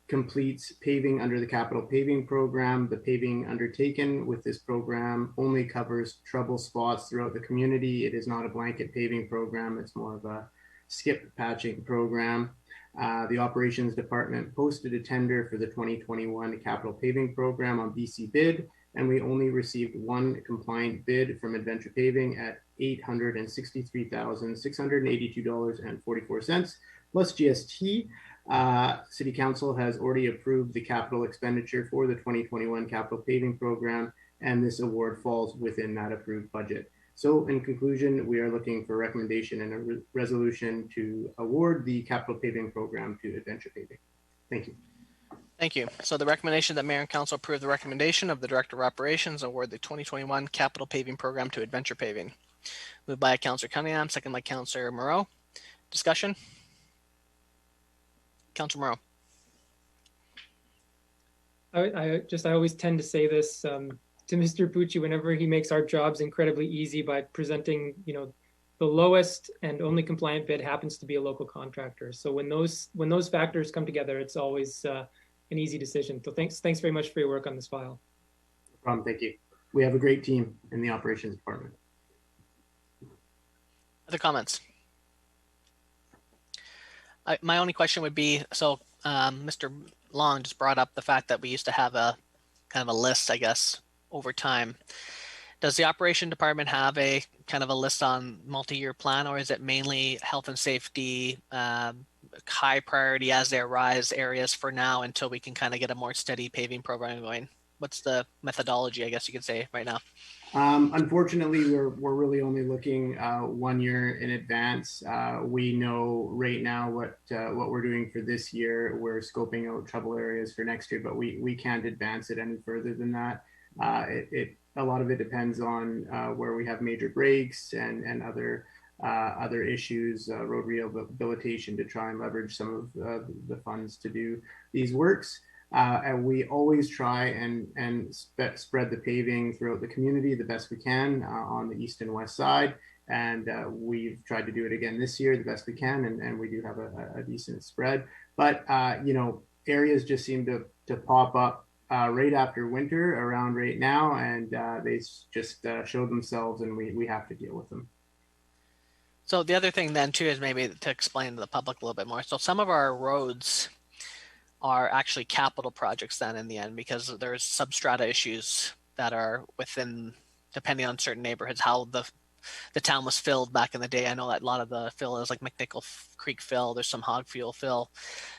completes paving under the Capital Paving Program. The paving undertaken with this program only covers trouble spots throughout the community. It is not a blanket paving program. It's more of a skip patching program. The operations department posted a tender for the 2021 capital paving program on BC Bid, and we only received one compliant bid from Adventure Paving at $863,682.44 plus GST. City Council has already approved the capital expenditure for the 2021 capital paving program, and this award falls within that approved budget. So in conclusion, we are looking for recommendation and a resolution to award the capital paving program to Adventure Paving. Thank you. Thank you. So the recommendation that Mayor and Council approve the recommendation of the Director of Operations award the 2021 Capital Paving Program to Adventure Paving. Moved by Councillor Cunningham, second by Councillor Moreau. Discussion? Councillor Moreau. I always tend to say this to Mr. Pucci whenever he makes our jobs incredibly easy by presenting, the lowest and only compliant bid happens to be a local contractor. So when those factors come together, it's always an easy decision. So thanks very much for your work on this file. No problem. Thank you. We have a great team in the operations department. Other comments? My only question would be, so Mr. Long just brought up the fact that we used to have a kind of a list, I guess, over time. Does the operation department have a kind of a list on multi-year plan, or is it mainly health and safety, high priority as they arise areas for now until we can kind of get a more steady paving program going? What's the methodology, I guess you could say, right now? Unfortunately, we're really only looking 1 year in advance. We know right now what we're doing for this year. We're scoping out trouble areas for next year, but we can't advance it any further than that. A lot of it depends on where we have major breaks and other issues, road rehabilitation, to try and leverage some of the funds to do these works. And we always try and spread the paving throughout the community the best we can on the east and west side. And we've tried to do it again this year the best we can, and we do have a decent spread. But, areas just seem to pop up right after winter around right now, and they just show themselves, and we have to deal with them. So the other thing then too is maybe to explain to the public a little bit more. So some of our roads are actually capital projects then in the end, because there's substrata issues that are within, depending on certain neighborhoods, how the town was filled back in the day. I know that a lot of the fill is like McNichol Creek fill. There's some hog fuel fill.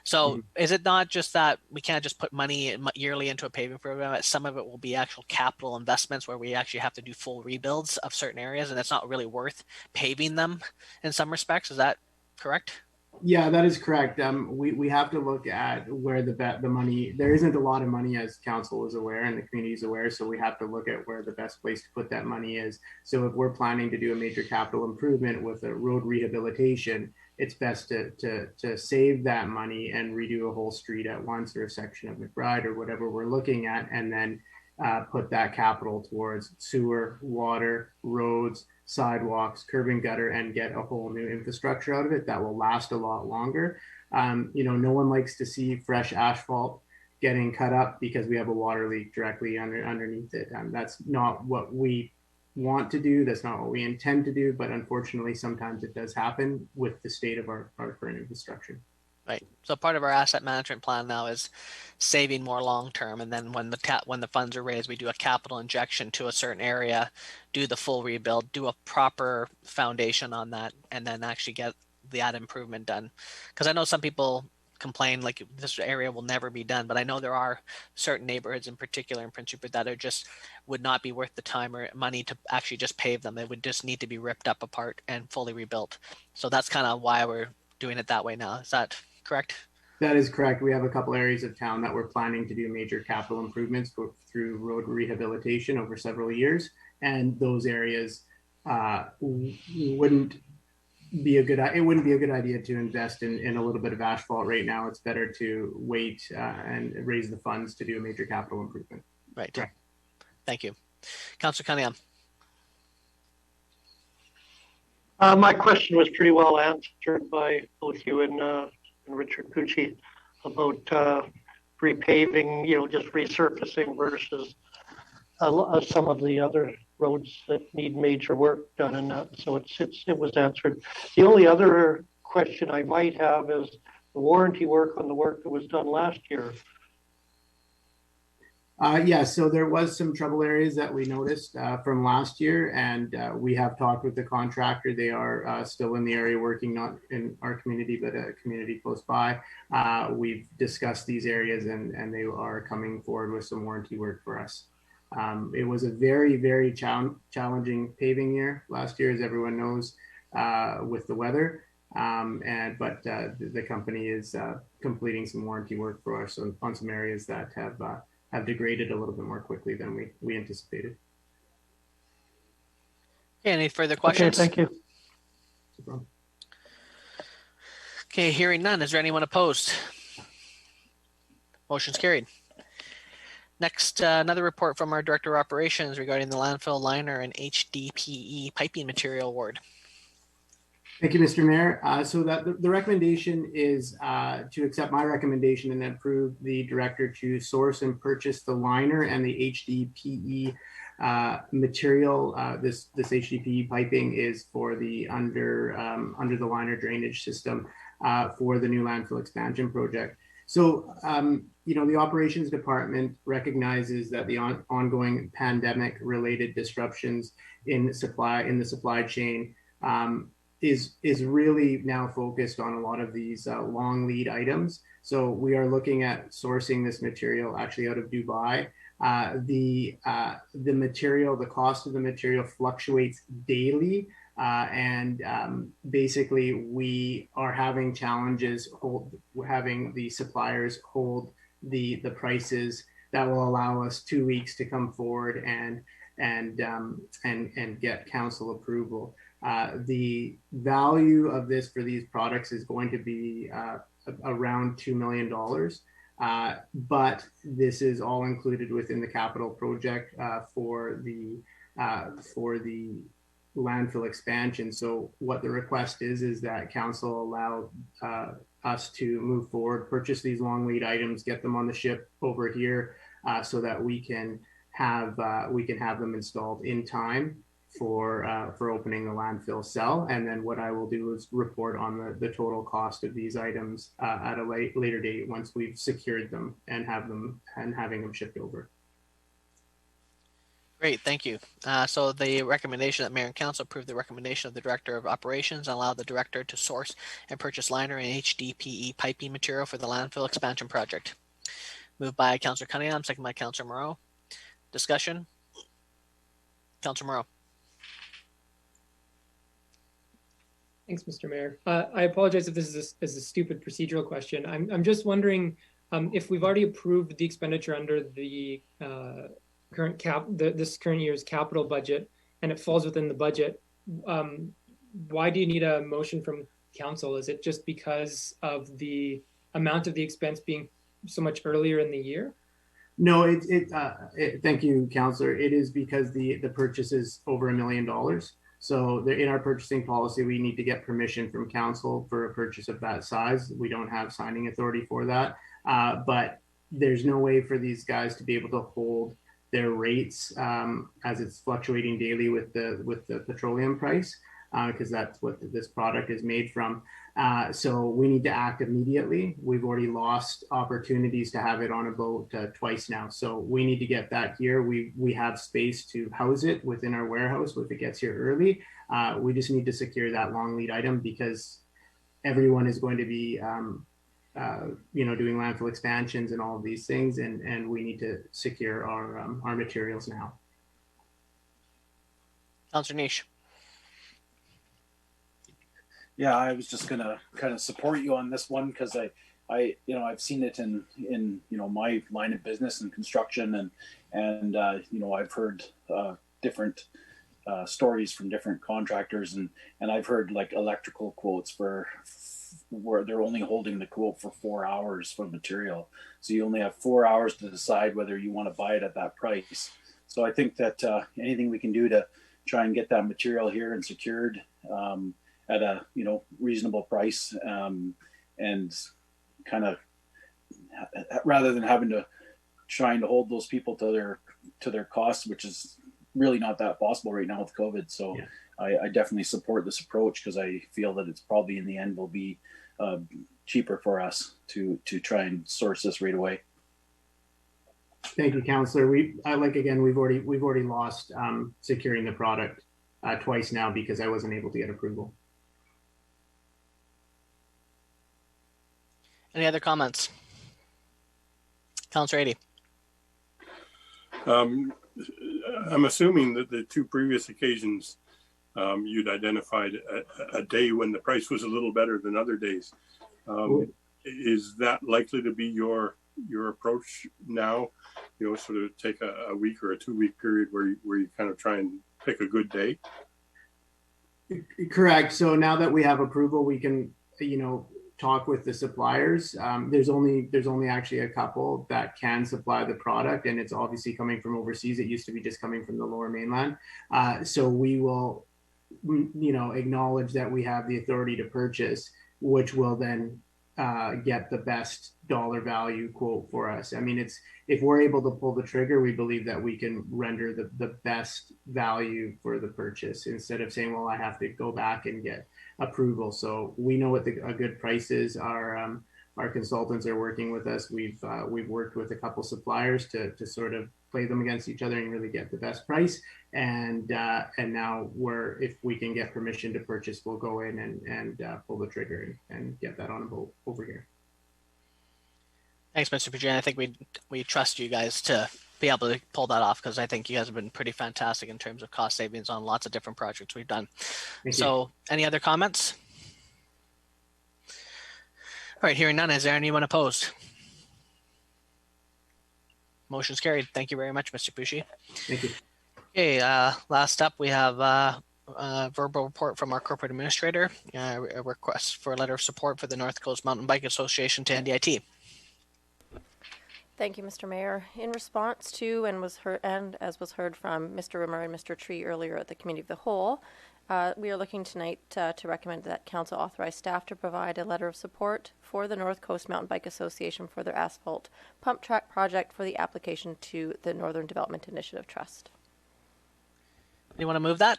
So is it not just that we can't just put money yearly into a paving program? Some of it will be actual capital investments where we actually have to do full rebuilds of certain areas, and it's not really worth paving them in some respects. Is that correct? Yeah, that is correct. We have to look at where the money, there isn't a lot of money, as council is aware and the community is aware. So we have to look at where the best place to put that money is. So if we're planning to do a major capital improvement with a road rehabilitation, it's best to save that money and redo a whole street at once, or a section of McBride, or whatever we're looking at, and then put that capital towards sewer, water, roads, sidewalks, curb and gutter, and get a whole new infrastructure out of it that will last a lot longer. No one likes to see fresh asphalt getting cut up because we have a water leak directly underneath it. That's not what we want to do. That's not what we intend to do. But unfortunately, sometimes it does happen with the state of our current infrastructure. Right. So part of our asset management plan now is saving more long term, and then when the funds are raised, we do a capital injection to a certain area, do the full rebuild, do a proper foundation on that, and then actually get that improvement done. Because I know some people complain like this area will never be done, but I know there are certain neighborhoods in particular in Prince Rupert that are just would not be worth the time or money to actually just pave them. They would just need to be ripped up apart and fully rebuilt. So that's kind of why we're doing it that way now. Is that correct? That is correct. We have a couple areas of town that we're planning to do major capital improvements through road rehabilitation over several years, and those areas wouldn't be a good idea to invest in a little bit of asphalt right now. It's better to wait and raise the funds to do a major capital improvement. Right. Correct. Thank you. Councillor Cunningham. My question was pretty well answered by both you and Richard Gucci about repaving, just resurfacing versus some of the other roads that need major work done in that. So it was answered. The only other question I might have is the warranty work on the work that was done last year. So there was some trouble areas that we noticed from last year, and we have talked with the contractor. They are still in the area working, not in our community, but a community close by. We've discussed these areas, and they are coming forward with some warranty work for us. It was a very, very challenging paving year last year, as everyone knows, with the weather. But the company is completing some warranty work for us on some areas that have degraded a little bit more quickly than we anticipated. Okay, any further questions? Okay, thank you. No problem. Okay, hearing none. Is there anyone opposed? Motion's carried. Next, another report from our Director of Operations regarding the landfill liner and HDPE piping material award. Thank you, Mr. Mayor. So that the recommendation is to accept my recommendation and approve the director to source and purchase the liner and the HDPE material. This HDPE piping is for the under the liner drainage system for the new landfill expansion project. So, the operations department recognizes that the ongoing pandemic-related disruptions in the supply chain is really now focused on a lot of these long lead items. So we are looking at sourcing this material actually out of Dubai. The material, the cost of the material fluctuates daily. Basically we are having challenges having the suppliers hold the prices that will allow us 2 weeks to come forward and get council approval. The value of this for these products is going to be around $2 million. But this is all included within the capital project for the landfill expansion. So what the request is that council allow us to move forward, purchase these long lead items, get them on the ship over here, so that we can have them installed in time for opening the landfill cell. And then what I will do is report on the total cost of these items at a later date once we've secured them and having them shipped over. Great, thank you. So the recommendation that Mayor and Council approve the recommendation of the Director of Operations and allow the Director to source and purchase liner and HDPE piping material for the landfill expansion project. Moved by Councillor Cunningham, second by Councillor Moreau. Discussion? Councillor Moreau. Thanks, Mr. Mayor. I apologize if this is a stupid procedural question. I'm just wondering if we've already approved the expenditure under the this current year's capital budget, and it falls within the budget. Why do you need a motion from council? Is it just because of the amount of the expense being so much earlier in the year? No, thank you, Councillor. It is because the purchase is over $1 million. So in our purchasing policy, we need to get permission from council for a purchase of that size. We don't have signing authority for that, but there's no way for these guys to be able to hold their rates as it's fluctuating daily with the petroleum price, because that's what this product is made from. So we need to act immediately. We've already lost opportunities to have it on a boat twice now. So we need to get that here. We have space to house it within our warehouse if it gets here early. We just need to secure that long lead item because everyone is going to be doing landfill expansions and all of these things, and we need to secure our materials now. Councillor Niche. Yeah, I was just gonna kind of support you on this one because I've seen it in my line of business and construction, and I've heard different stories from different contractors, and I've heard like electrical quotes where they're only holding the quote for 4 hours for material, so you only have 4 hours to decide whether you want to buy it at that price. So I think that anything we can do to try and get that material here and secured at a reasonable price, and kind of rather than having to trying to hold those people to their costs, which is really not that possible right now with COVID. So yeah. I definitely support this approach because I feel that it's probably in the end will be cheaper for us to try and source this right away. Thank you, Councillor. We've already lost securing the product twice now because I wasn't able to get approval. Any other comments? Councillor Adie. I'm assuming that the two previous occasions you'd identified a day when the price was a little better than other days. Is that likely to be your approach now? Sort of take a week or a 2 week period where you kind of try and pick a good day? Correct. So now that we have approval, we can, talk with the suppliers. There's only actually a couple that can supply the product, and it's obviously coming from overseas. It used to be just coming from the Lower Mainland. So we will, acknowledge that we have the authority to purchase, which will then get the best dollar value quote for us. I mean, if we're able to pull the trigger, we believe that we can render the best value for the purchase instead of saying, well, I have to go back and get approval. So we know what a good price is. Our consultants are working with us. We've worked with a couple suppliers to sort of play them against each other and really get the best price. And now if we can get permission to purchase, we'll go in and pull the trigger and get that on a boat over here. Thanks, Mr. Pugin. I think we trust you guys to be able to pull that off because I think you guys have been pretty fantastic in terms of cost savings on lots of different projects we've done. So any other comments? All right, hearing none, is there anyone opposed? Motion's carried. Thank you very much, Mr. Pushy. Thank you. Okay, last up we have a verbal report from our corporate administrator, a request for a letter of support for the North Coast Mountain Bike Association to NDIT. Thank you, Mr. Mayor. In response to and as was heard from Mr. Rimmer and Mr. Tree earlier at the Committee of the Whole, we are looking tonight to recommend that Council authorize staff to provide a letter of support for the North Coast Mountain Bike Association for their ASPHALT pump track project for the application to the Northern Development Initiative Trust. You want to move that?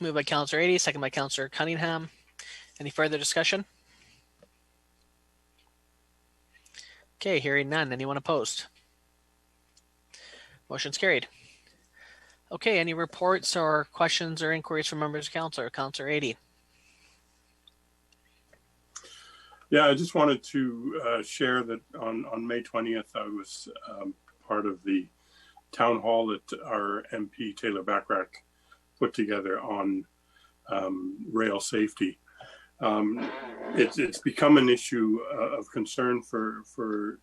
Moved by Councillor Adie, second by Councillor Cunningham. Any further discussion? Okay, hearing none. Anyone opposed? Motion's carried. Okay, any reports or questions or inquiries from members of council? Councillor Adey. Yeah, I just wanted to share that on May 20th, I was part of the town hall that our MP Taylor Backrack put together on rail safety. It's become an issue of concern for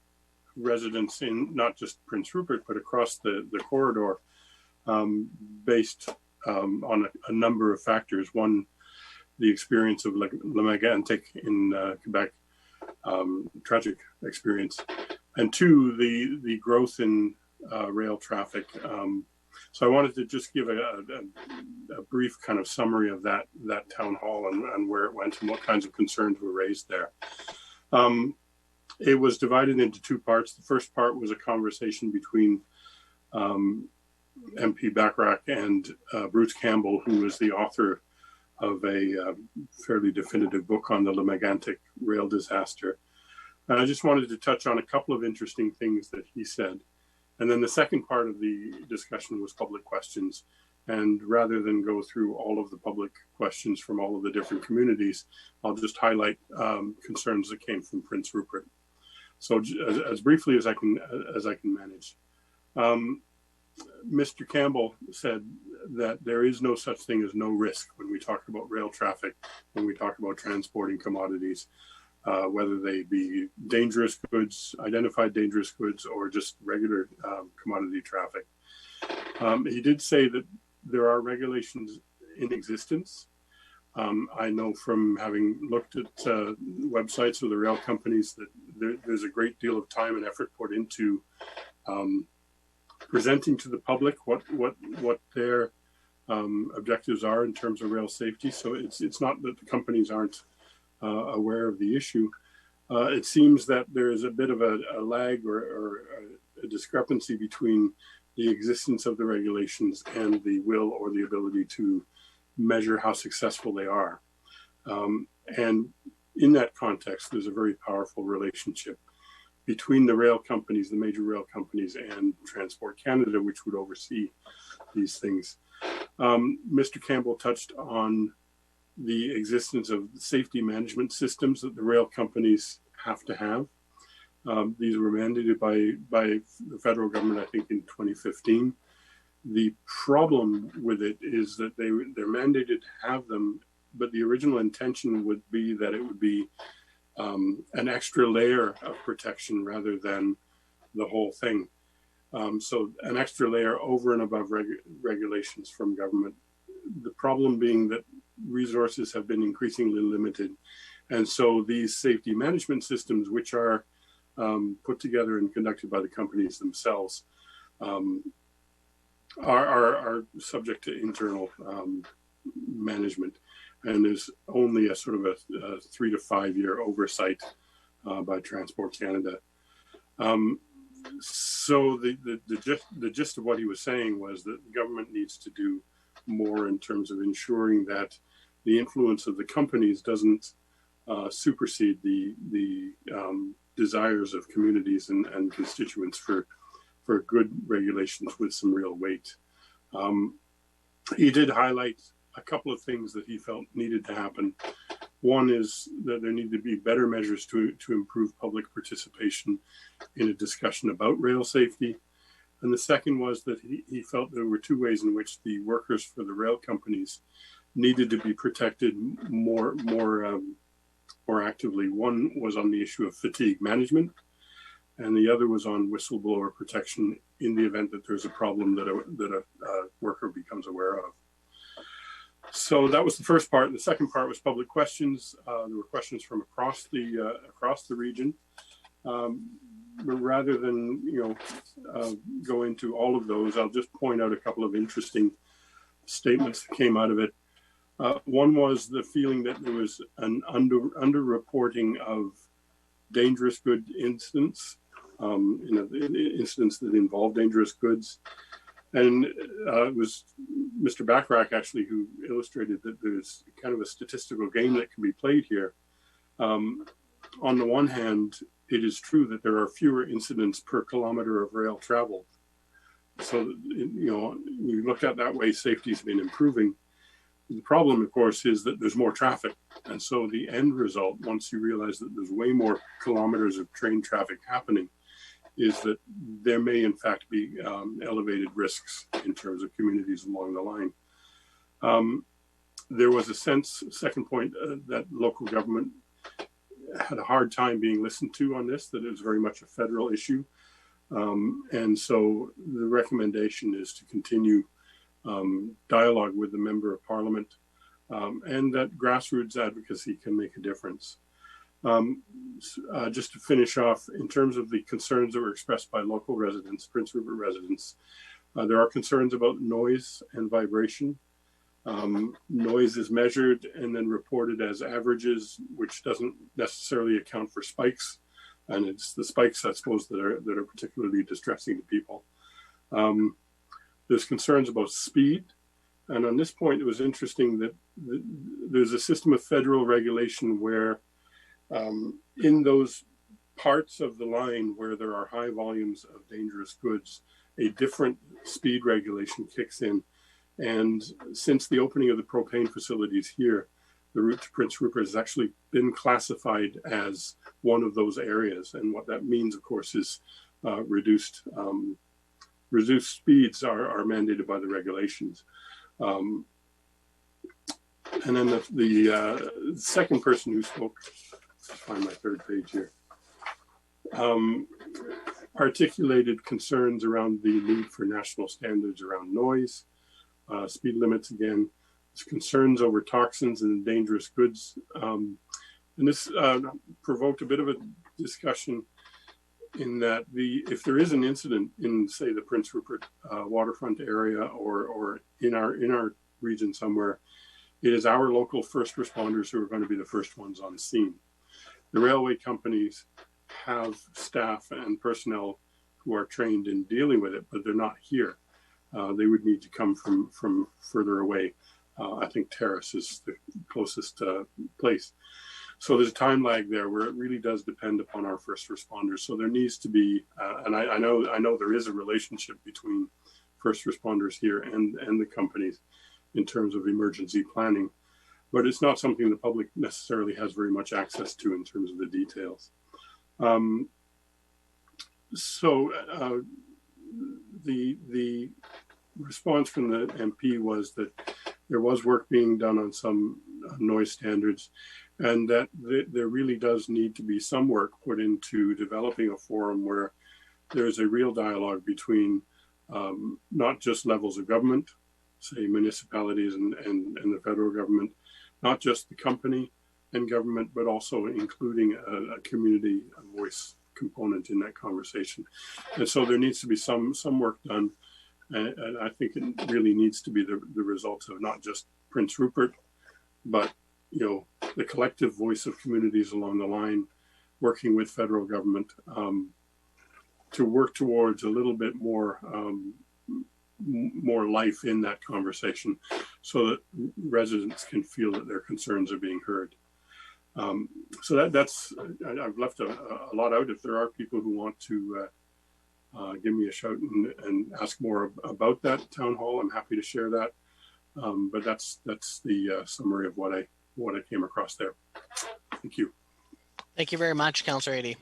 residents in not just Prince Rupert, but across the corridor, based on a number of factors. One, the experience of Le Mégantic in Quebec, tragic experience, and two, the growth in rail traffic. So I wanted to just give a brief kind of summary of that town hall and where it went and what kinds of concerns were raised there. It was divided into two parts. The first part was a conversation between MP Backrack and Bruce Campbell, who was the author of a fairly definitive book on the Le Mégantic rail disaster. And I just wanted to touch on a couple of interesting things that he said. And then the second part of the discussion was public questions. And rather than go through all of the public questions from all of the different communities, I'll just highlight concerns that came from Prince Rupert. So as briefly as I can manage. Mr. Campbell said that there is no such thing as no risk when we talk about rail traffic, when we talk about transporting commodities, whether they be dangerous goods, identified dangerous goods, or just regular commodity traffic. He did say that there are regulations in existence. I know from having looked at websites of the rail companies that there's a great deal of time and effort put into presenting to the public what their objectives are in terms of rail safety. So it's not that the companies aren't aware of the issue. It seems that there is a bit of a lag or a discrepancy between the existence of the regulations and the will or the ability to measure how successful they are. And in that context, there's a very powerful relationship between the rail companies, the major rail companies, and Transport Canada, which would oversee these things. Mr. Campbell touched on the existence of safety management systems that the rail companies have to have. These were mandated by the federal government, I think, in 2015. The problem with it is that they're mandated to have them, but the original intention would be that it would be an extra layer of protection rather than the whole thing. So an extra layer over and above regulations from government. The problem being that resources have been increasingly limited. And so these safety management systems, which are put together and conducted by the companies themselves, are subject to internal management. And there's only a sort of a 3 to 5 year oversight by Transport Canada. So the gist of what he was saying was that the government needs to do more in terms of ensuring that the influence of the companies doesn't supersede the desires of communities and constituents for good regulations with some real weight. He did highlight a couple of things that he felt needed to happen. One is that there need to be better measures to improve public participation in a discussion about rail safety. And the second was that he felt there were two ways in which the workers for the rail companies needed to be protected more actively. One was on the issue of fatigue management, and the other was on whistleblower protection in the event that there's a problem that a worker becomes aware of. So that was the first part. The second part was public questions. There were questions from across the region. But rather than go into all of those, I'll just point out a couple of interesting statements that came out of it. One was the feeling that there was an underreporting of dangerous good incidents, incidents that involved dangerous goods. And it was Mr. Backrack actually who illustrated that there's kind of a statistical game that can be played here. On the one hand, it is true that there are fewer incidents per kilometer of rail travel So, we look at that way, safety's been improving. The problem, of course, is that there's more traffic. And so the end result, once you realize that there's way more kilometers of train traffic happening, is that there may in fact be elevated risks in terms of communities along the line. There was a sense, second point, that local government had a hard time being listened to on this, that it was very much a federal issue. And so the recommendation is to continue dialogue with the Member of Parliament, and that grassroots advocacy can make a difference. Just to finish off, in terms of the concerns that were expressed by local residents, Prince Rupert residents, there are concerns about noise and vibration. Noise is measured and then reported as averages, which doesn't necessarily account for spikes. And it's the spikes, I suppose, that are particularly distressing to people. There's concerns about speed. And on this point, it was interesting that there's a system of federal regulation where in those parts of the line where there are high volumes of dangerous goods, a different speed regulation kicks in. And since the opening of the propane facilities here, the route to Prince Rupert has actually been classified as one of those areas. And what that means, of course, is reduced speeds are mandated by the regulations. And then the second person who spoke, let's find my third page here, articulated concerns around the need for national standards around noise, speed limits again, concerns over toxins and dangerous goods. And this provoked a bit of a discussion in that if there is an incident in, say, the Prince Rupert waterfront area or in our region somewhere, it is our local first responders who are going to be the first ones on scene. The railway companies have staff and personnel who are trained in dealing with it, but they're not here. They would need to come from further away. I think Terrace is the closest place. So there's a time lag there where it really does depend upon our first responders. So there needs to be, and I know there is a relationship between first responders here and the companies in terms of emergency planning, but it's not something the public necessarily has very much access to in terms of the details. The response from the MP was that there was work being done on some noise standards, and that there really does need to be some work put into developing a forum where there's a real dialogue between not just levels of government, say municipalities and the federal government, not just the company and government, but also including a community voice component in that conversation. And so there needs to be some work done. And I think it really needs to be the results of not just Prince Rupert, but the collective voice of communities along the line, working with federal government to work towards a little bit more life in that conversation, so that residents can feel that their concerns are being heard. So that's I've left a lot out. If there are people who want to give me a shout and ask more about that town hall, I'm happy to share that. But that's the summary of what I came across there. Thank you. Thank you very much, Councillor Adey.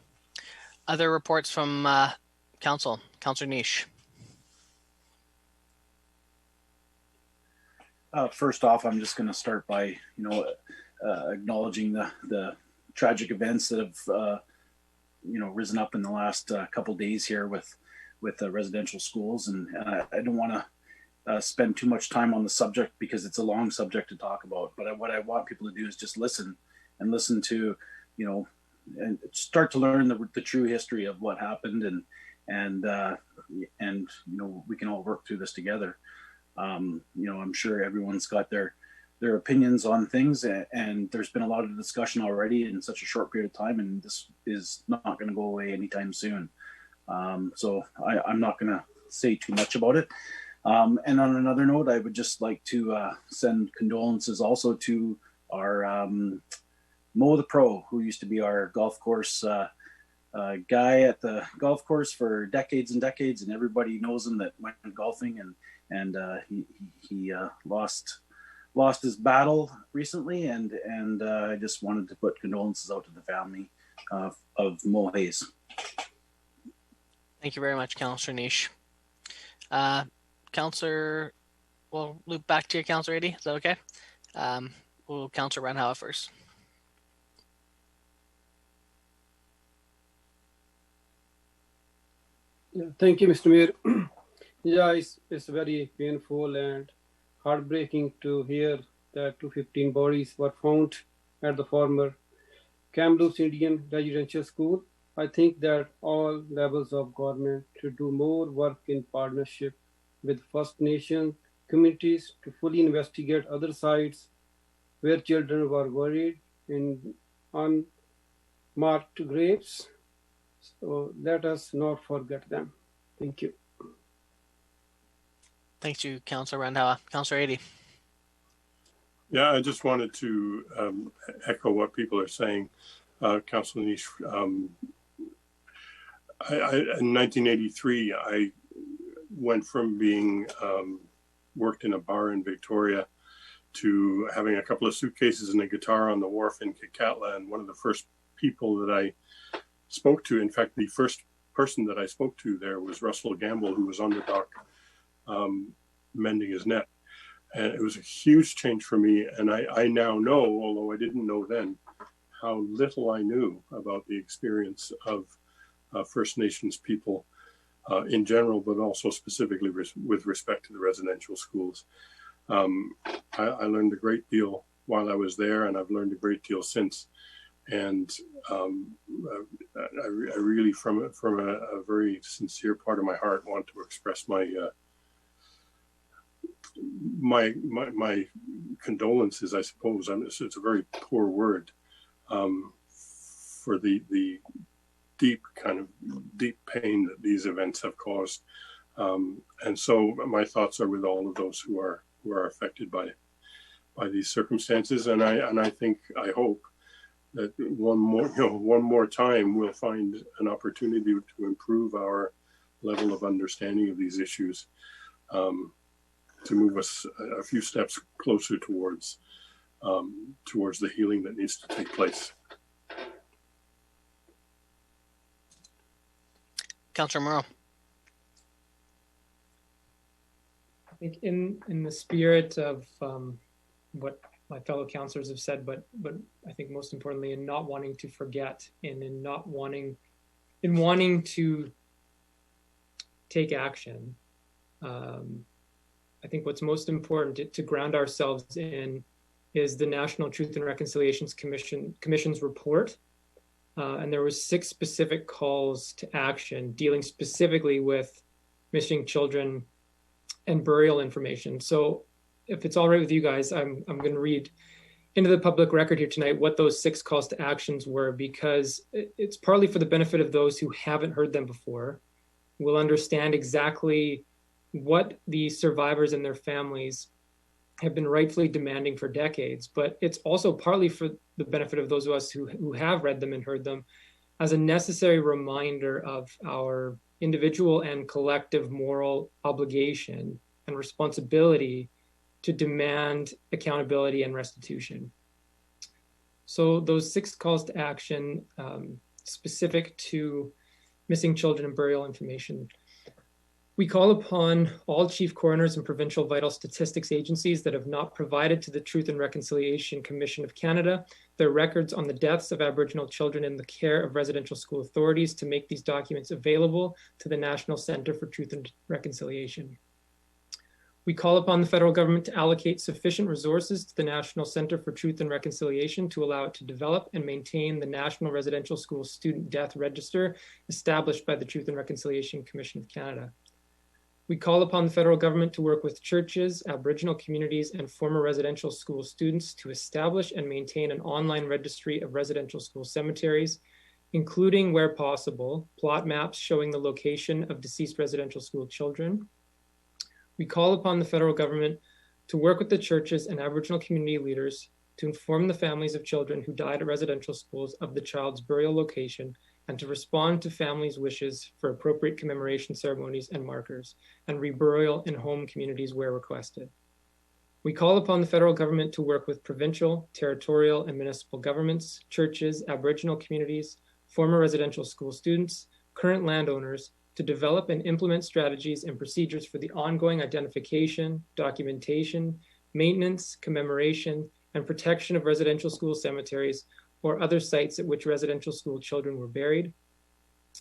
Other reports from Council. Councillor Niche. First off, I'm just going to start by acknowledging the tragic events that have risen up in the last couple days here with residential schools, and I don't want to spend too much time on the subject because it's a long subject to talk about. But what I want people to do is just listen to and start to learn the true history of what happened, and we can all work through this together. I'm sure everyone's got their opinions on things, and there's been a lot of discussion already in such a short period of time, and this is not going to go away anytime soon. So I'm not going to say too much about it. And on another note, I would just like to send condolences also to our Mo the Pro, who used to be our golf course guy at the golf course for decades and decades, and everybody knows him that went golfing, and he lost his battle recently, and I just wanted to put condolences out to the family of Mo Hayes. Thank you very much, Councillor Niche. Councillor, we'll loop back to you, Councillor Eady. Is that okay? We'll Councillor Renhow first. Yeah, thank you, Mr. Mayor. Yeah, it's very painful and heartbreaking to hear that 215 bodies were found at the former Kamloops Indian Residential School. I think that all levels of government should do more work in partnership with First Nation communities to fully investigate other sites where children were buried in unmarked graves. So let us not forget them. Thank you. Thank you, Councillor Renhow. Councillor Eady. Yeah, I just wanted to echo what people are saying. Councillor Niche, in 1983, I went from being worked in a bar in Victoria to having a couple of suitcases and a guitar on the wharf in Kitkatla. And one of the first people that I spoke to, in fact, the first person that I spoke to there was Russell Gamble, who was on the dock mending his net. And it was a huge change for me. And I now know, although I didn't know then, how little I knew about the experience of First Nations people in general, but also specifically with respect to the residential schools. I learned a great deal while I was there, and I've learned a great deal since. And I really, from a very sincere part of my heart, want to express my condolences, I suppose. It's a very poor word for the deep pain that these events have caused. And so my thoughts are with all of those who are affected by these circumstances. And I hope that one more time we'll find an opportunity to improve our level of understanding of these issues, to move us a few steps closer towards the healing that needs to take place. Councillor Morrow. I think in the spirit of what my fellow councillors have said, but I think most importantly, in not wanting to forget and in wanting to take action, I think what's most important to ground ourselves in is the National Truth and Reconciliations Commission's report. And there was 6 specific calls to action dealing specifically with missing children and burial information. So if it's all right with you guys, I'm going to read into the public record here tonight what those 6 calls to actions were, because it's partly for the benefit of those who haven't heard them before, will understand exactly what the survivors and their families have been rightfully demanding for decades. But it's also partly for the benefit of those of us who have read them and heard them as a necessary reminder of our individual and collective moral obligation and responsibility to demand accountability and restitution. So those 6 calls to action specific to missing children and burial information. We call upon all chief coroners and provincial vital statistics agencies that have not provided to the Truth and Reconciliation Commission of Canada their records on the deaths of Aboriginal children in the care of residential school authorities to make these documents available to the National Centre for Truth and Reconciliation. We call upon the federal government to allocate sufficient resources to the National Centre for Truth and Reconciliation to allow it to develop and maintain the National Residential School Student Death Register established by the Truth and Reconciliation Commission of Canada. We call upon the federal government to work with churches, Aboriginal communities, and former residential school students to establish and maintain an online registry of residential school cemeteries, including, where possible, plot maps showing the location of deceased residential school children. We call upon the federal government to work with the churches and Aboriginal community leaders to inform the families of children who died at residential schools of the child's burial location and to respond to families' wishes for appropriate commemoration ceremonies and markers, and reburial in home communities where requested. We call upon the federal government to work with provincial, territorial, and municipal governments, churches, Aboriginal communities, former residential school students, current landowners, to develop and implement strategies and procedures for the ongoing identification, documentation, maintenance, commemoration, and protection of residential school cemeteries or other sites at which residential school children were buried.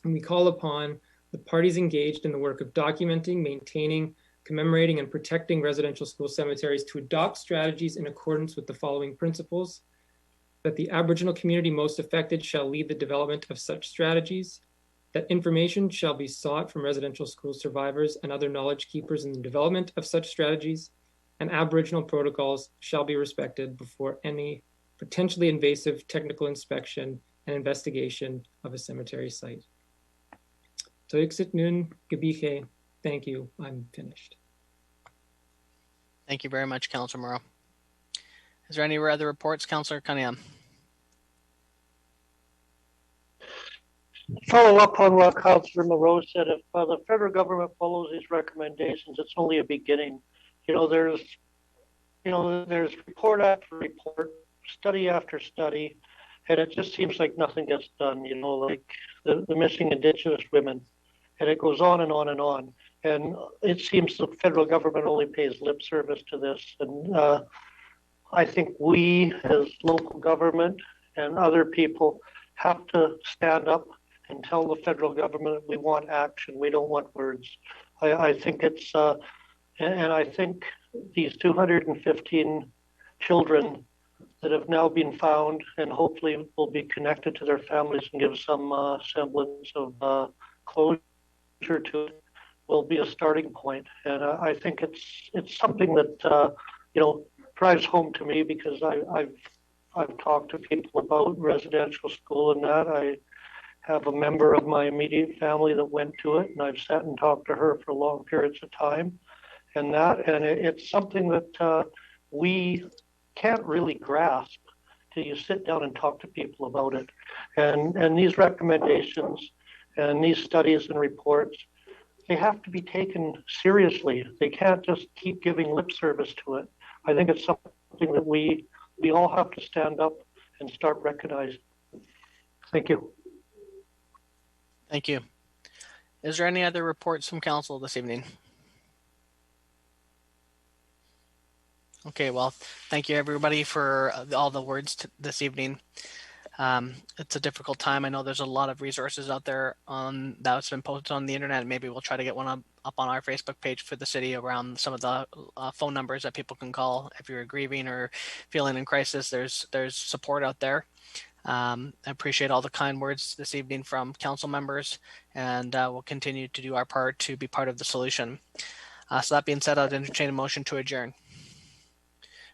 And we call upon the parties engaged in the work of documenting, maintaining, commemorating, and protecting residential school cemeteries to adopt strategies in accordance with the following principles: that the Aboriginal community most affected shall lead the development of such strategies, that information shall be sought from residential school survivors and other knowledge keepers in the development of such strategies, and Aboriginal protocols shall be respected before any potentially invasive technical inspection and investigation of a cemetery site. Toiksit nun gabiche. Thank you. I'm finished. Thank you very much, Councillor Moreau. Is there any other reports, Councillor Cunningham? Follow up on what Councillor Moreau said. If the federal government follows these recommendations, it's only a beginning. There's report after report, study after study, and it just seems like nothing gets done. Like the missing Indigenous women, and it goes on and on and on. And it seems the federal government only pays lip service to this. And I think we, as local government and other people, have to stand up and tell the federal government we want action. We don't want words. I think it's, and I think these 215 children that have now been found and hopefully will be connected to their families and give some semblance of closure to it will be a starting point. And I think it's something that drives home to me, because I've talked to people about residential school and that. I have a member of my immediate family that went to it, and I've sat and talked to her for long periods of time. And it's something that we can't really grasp till you sit down and talk to people about it. And these recommendations and these studies and reports, they have to be taken seriously. They can't just keep giving lip service to it. I think it's something that we all have to stand up and start recognizing. Thank you. Thank you. Is there any other reports from council this evening? Okay, well, thank you everybody for all the words this evening. It's a difficult time. I know there's a lot of resources out there that's been posted on the internet. Maybe we'll try to get one up on our Facebook page for the city around some of the phone numbers that people can call if you're grieving or feeling in crisis. There's support out there. I appreciate all the kind words this evening from council members, and we'll continue to do our part to be part of the solution. So that being said, I'd entertain a motion to adjourn.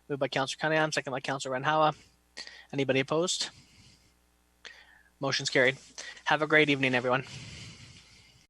Moved by Councillor Cunningham, second by Councillor Renhawa. Anybody opposed? Motion's carried. Have a great evening, everyone.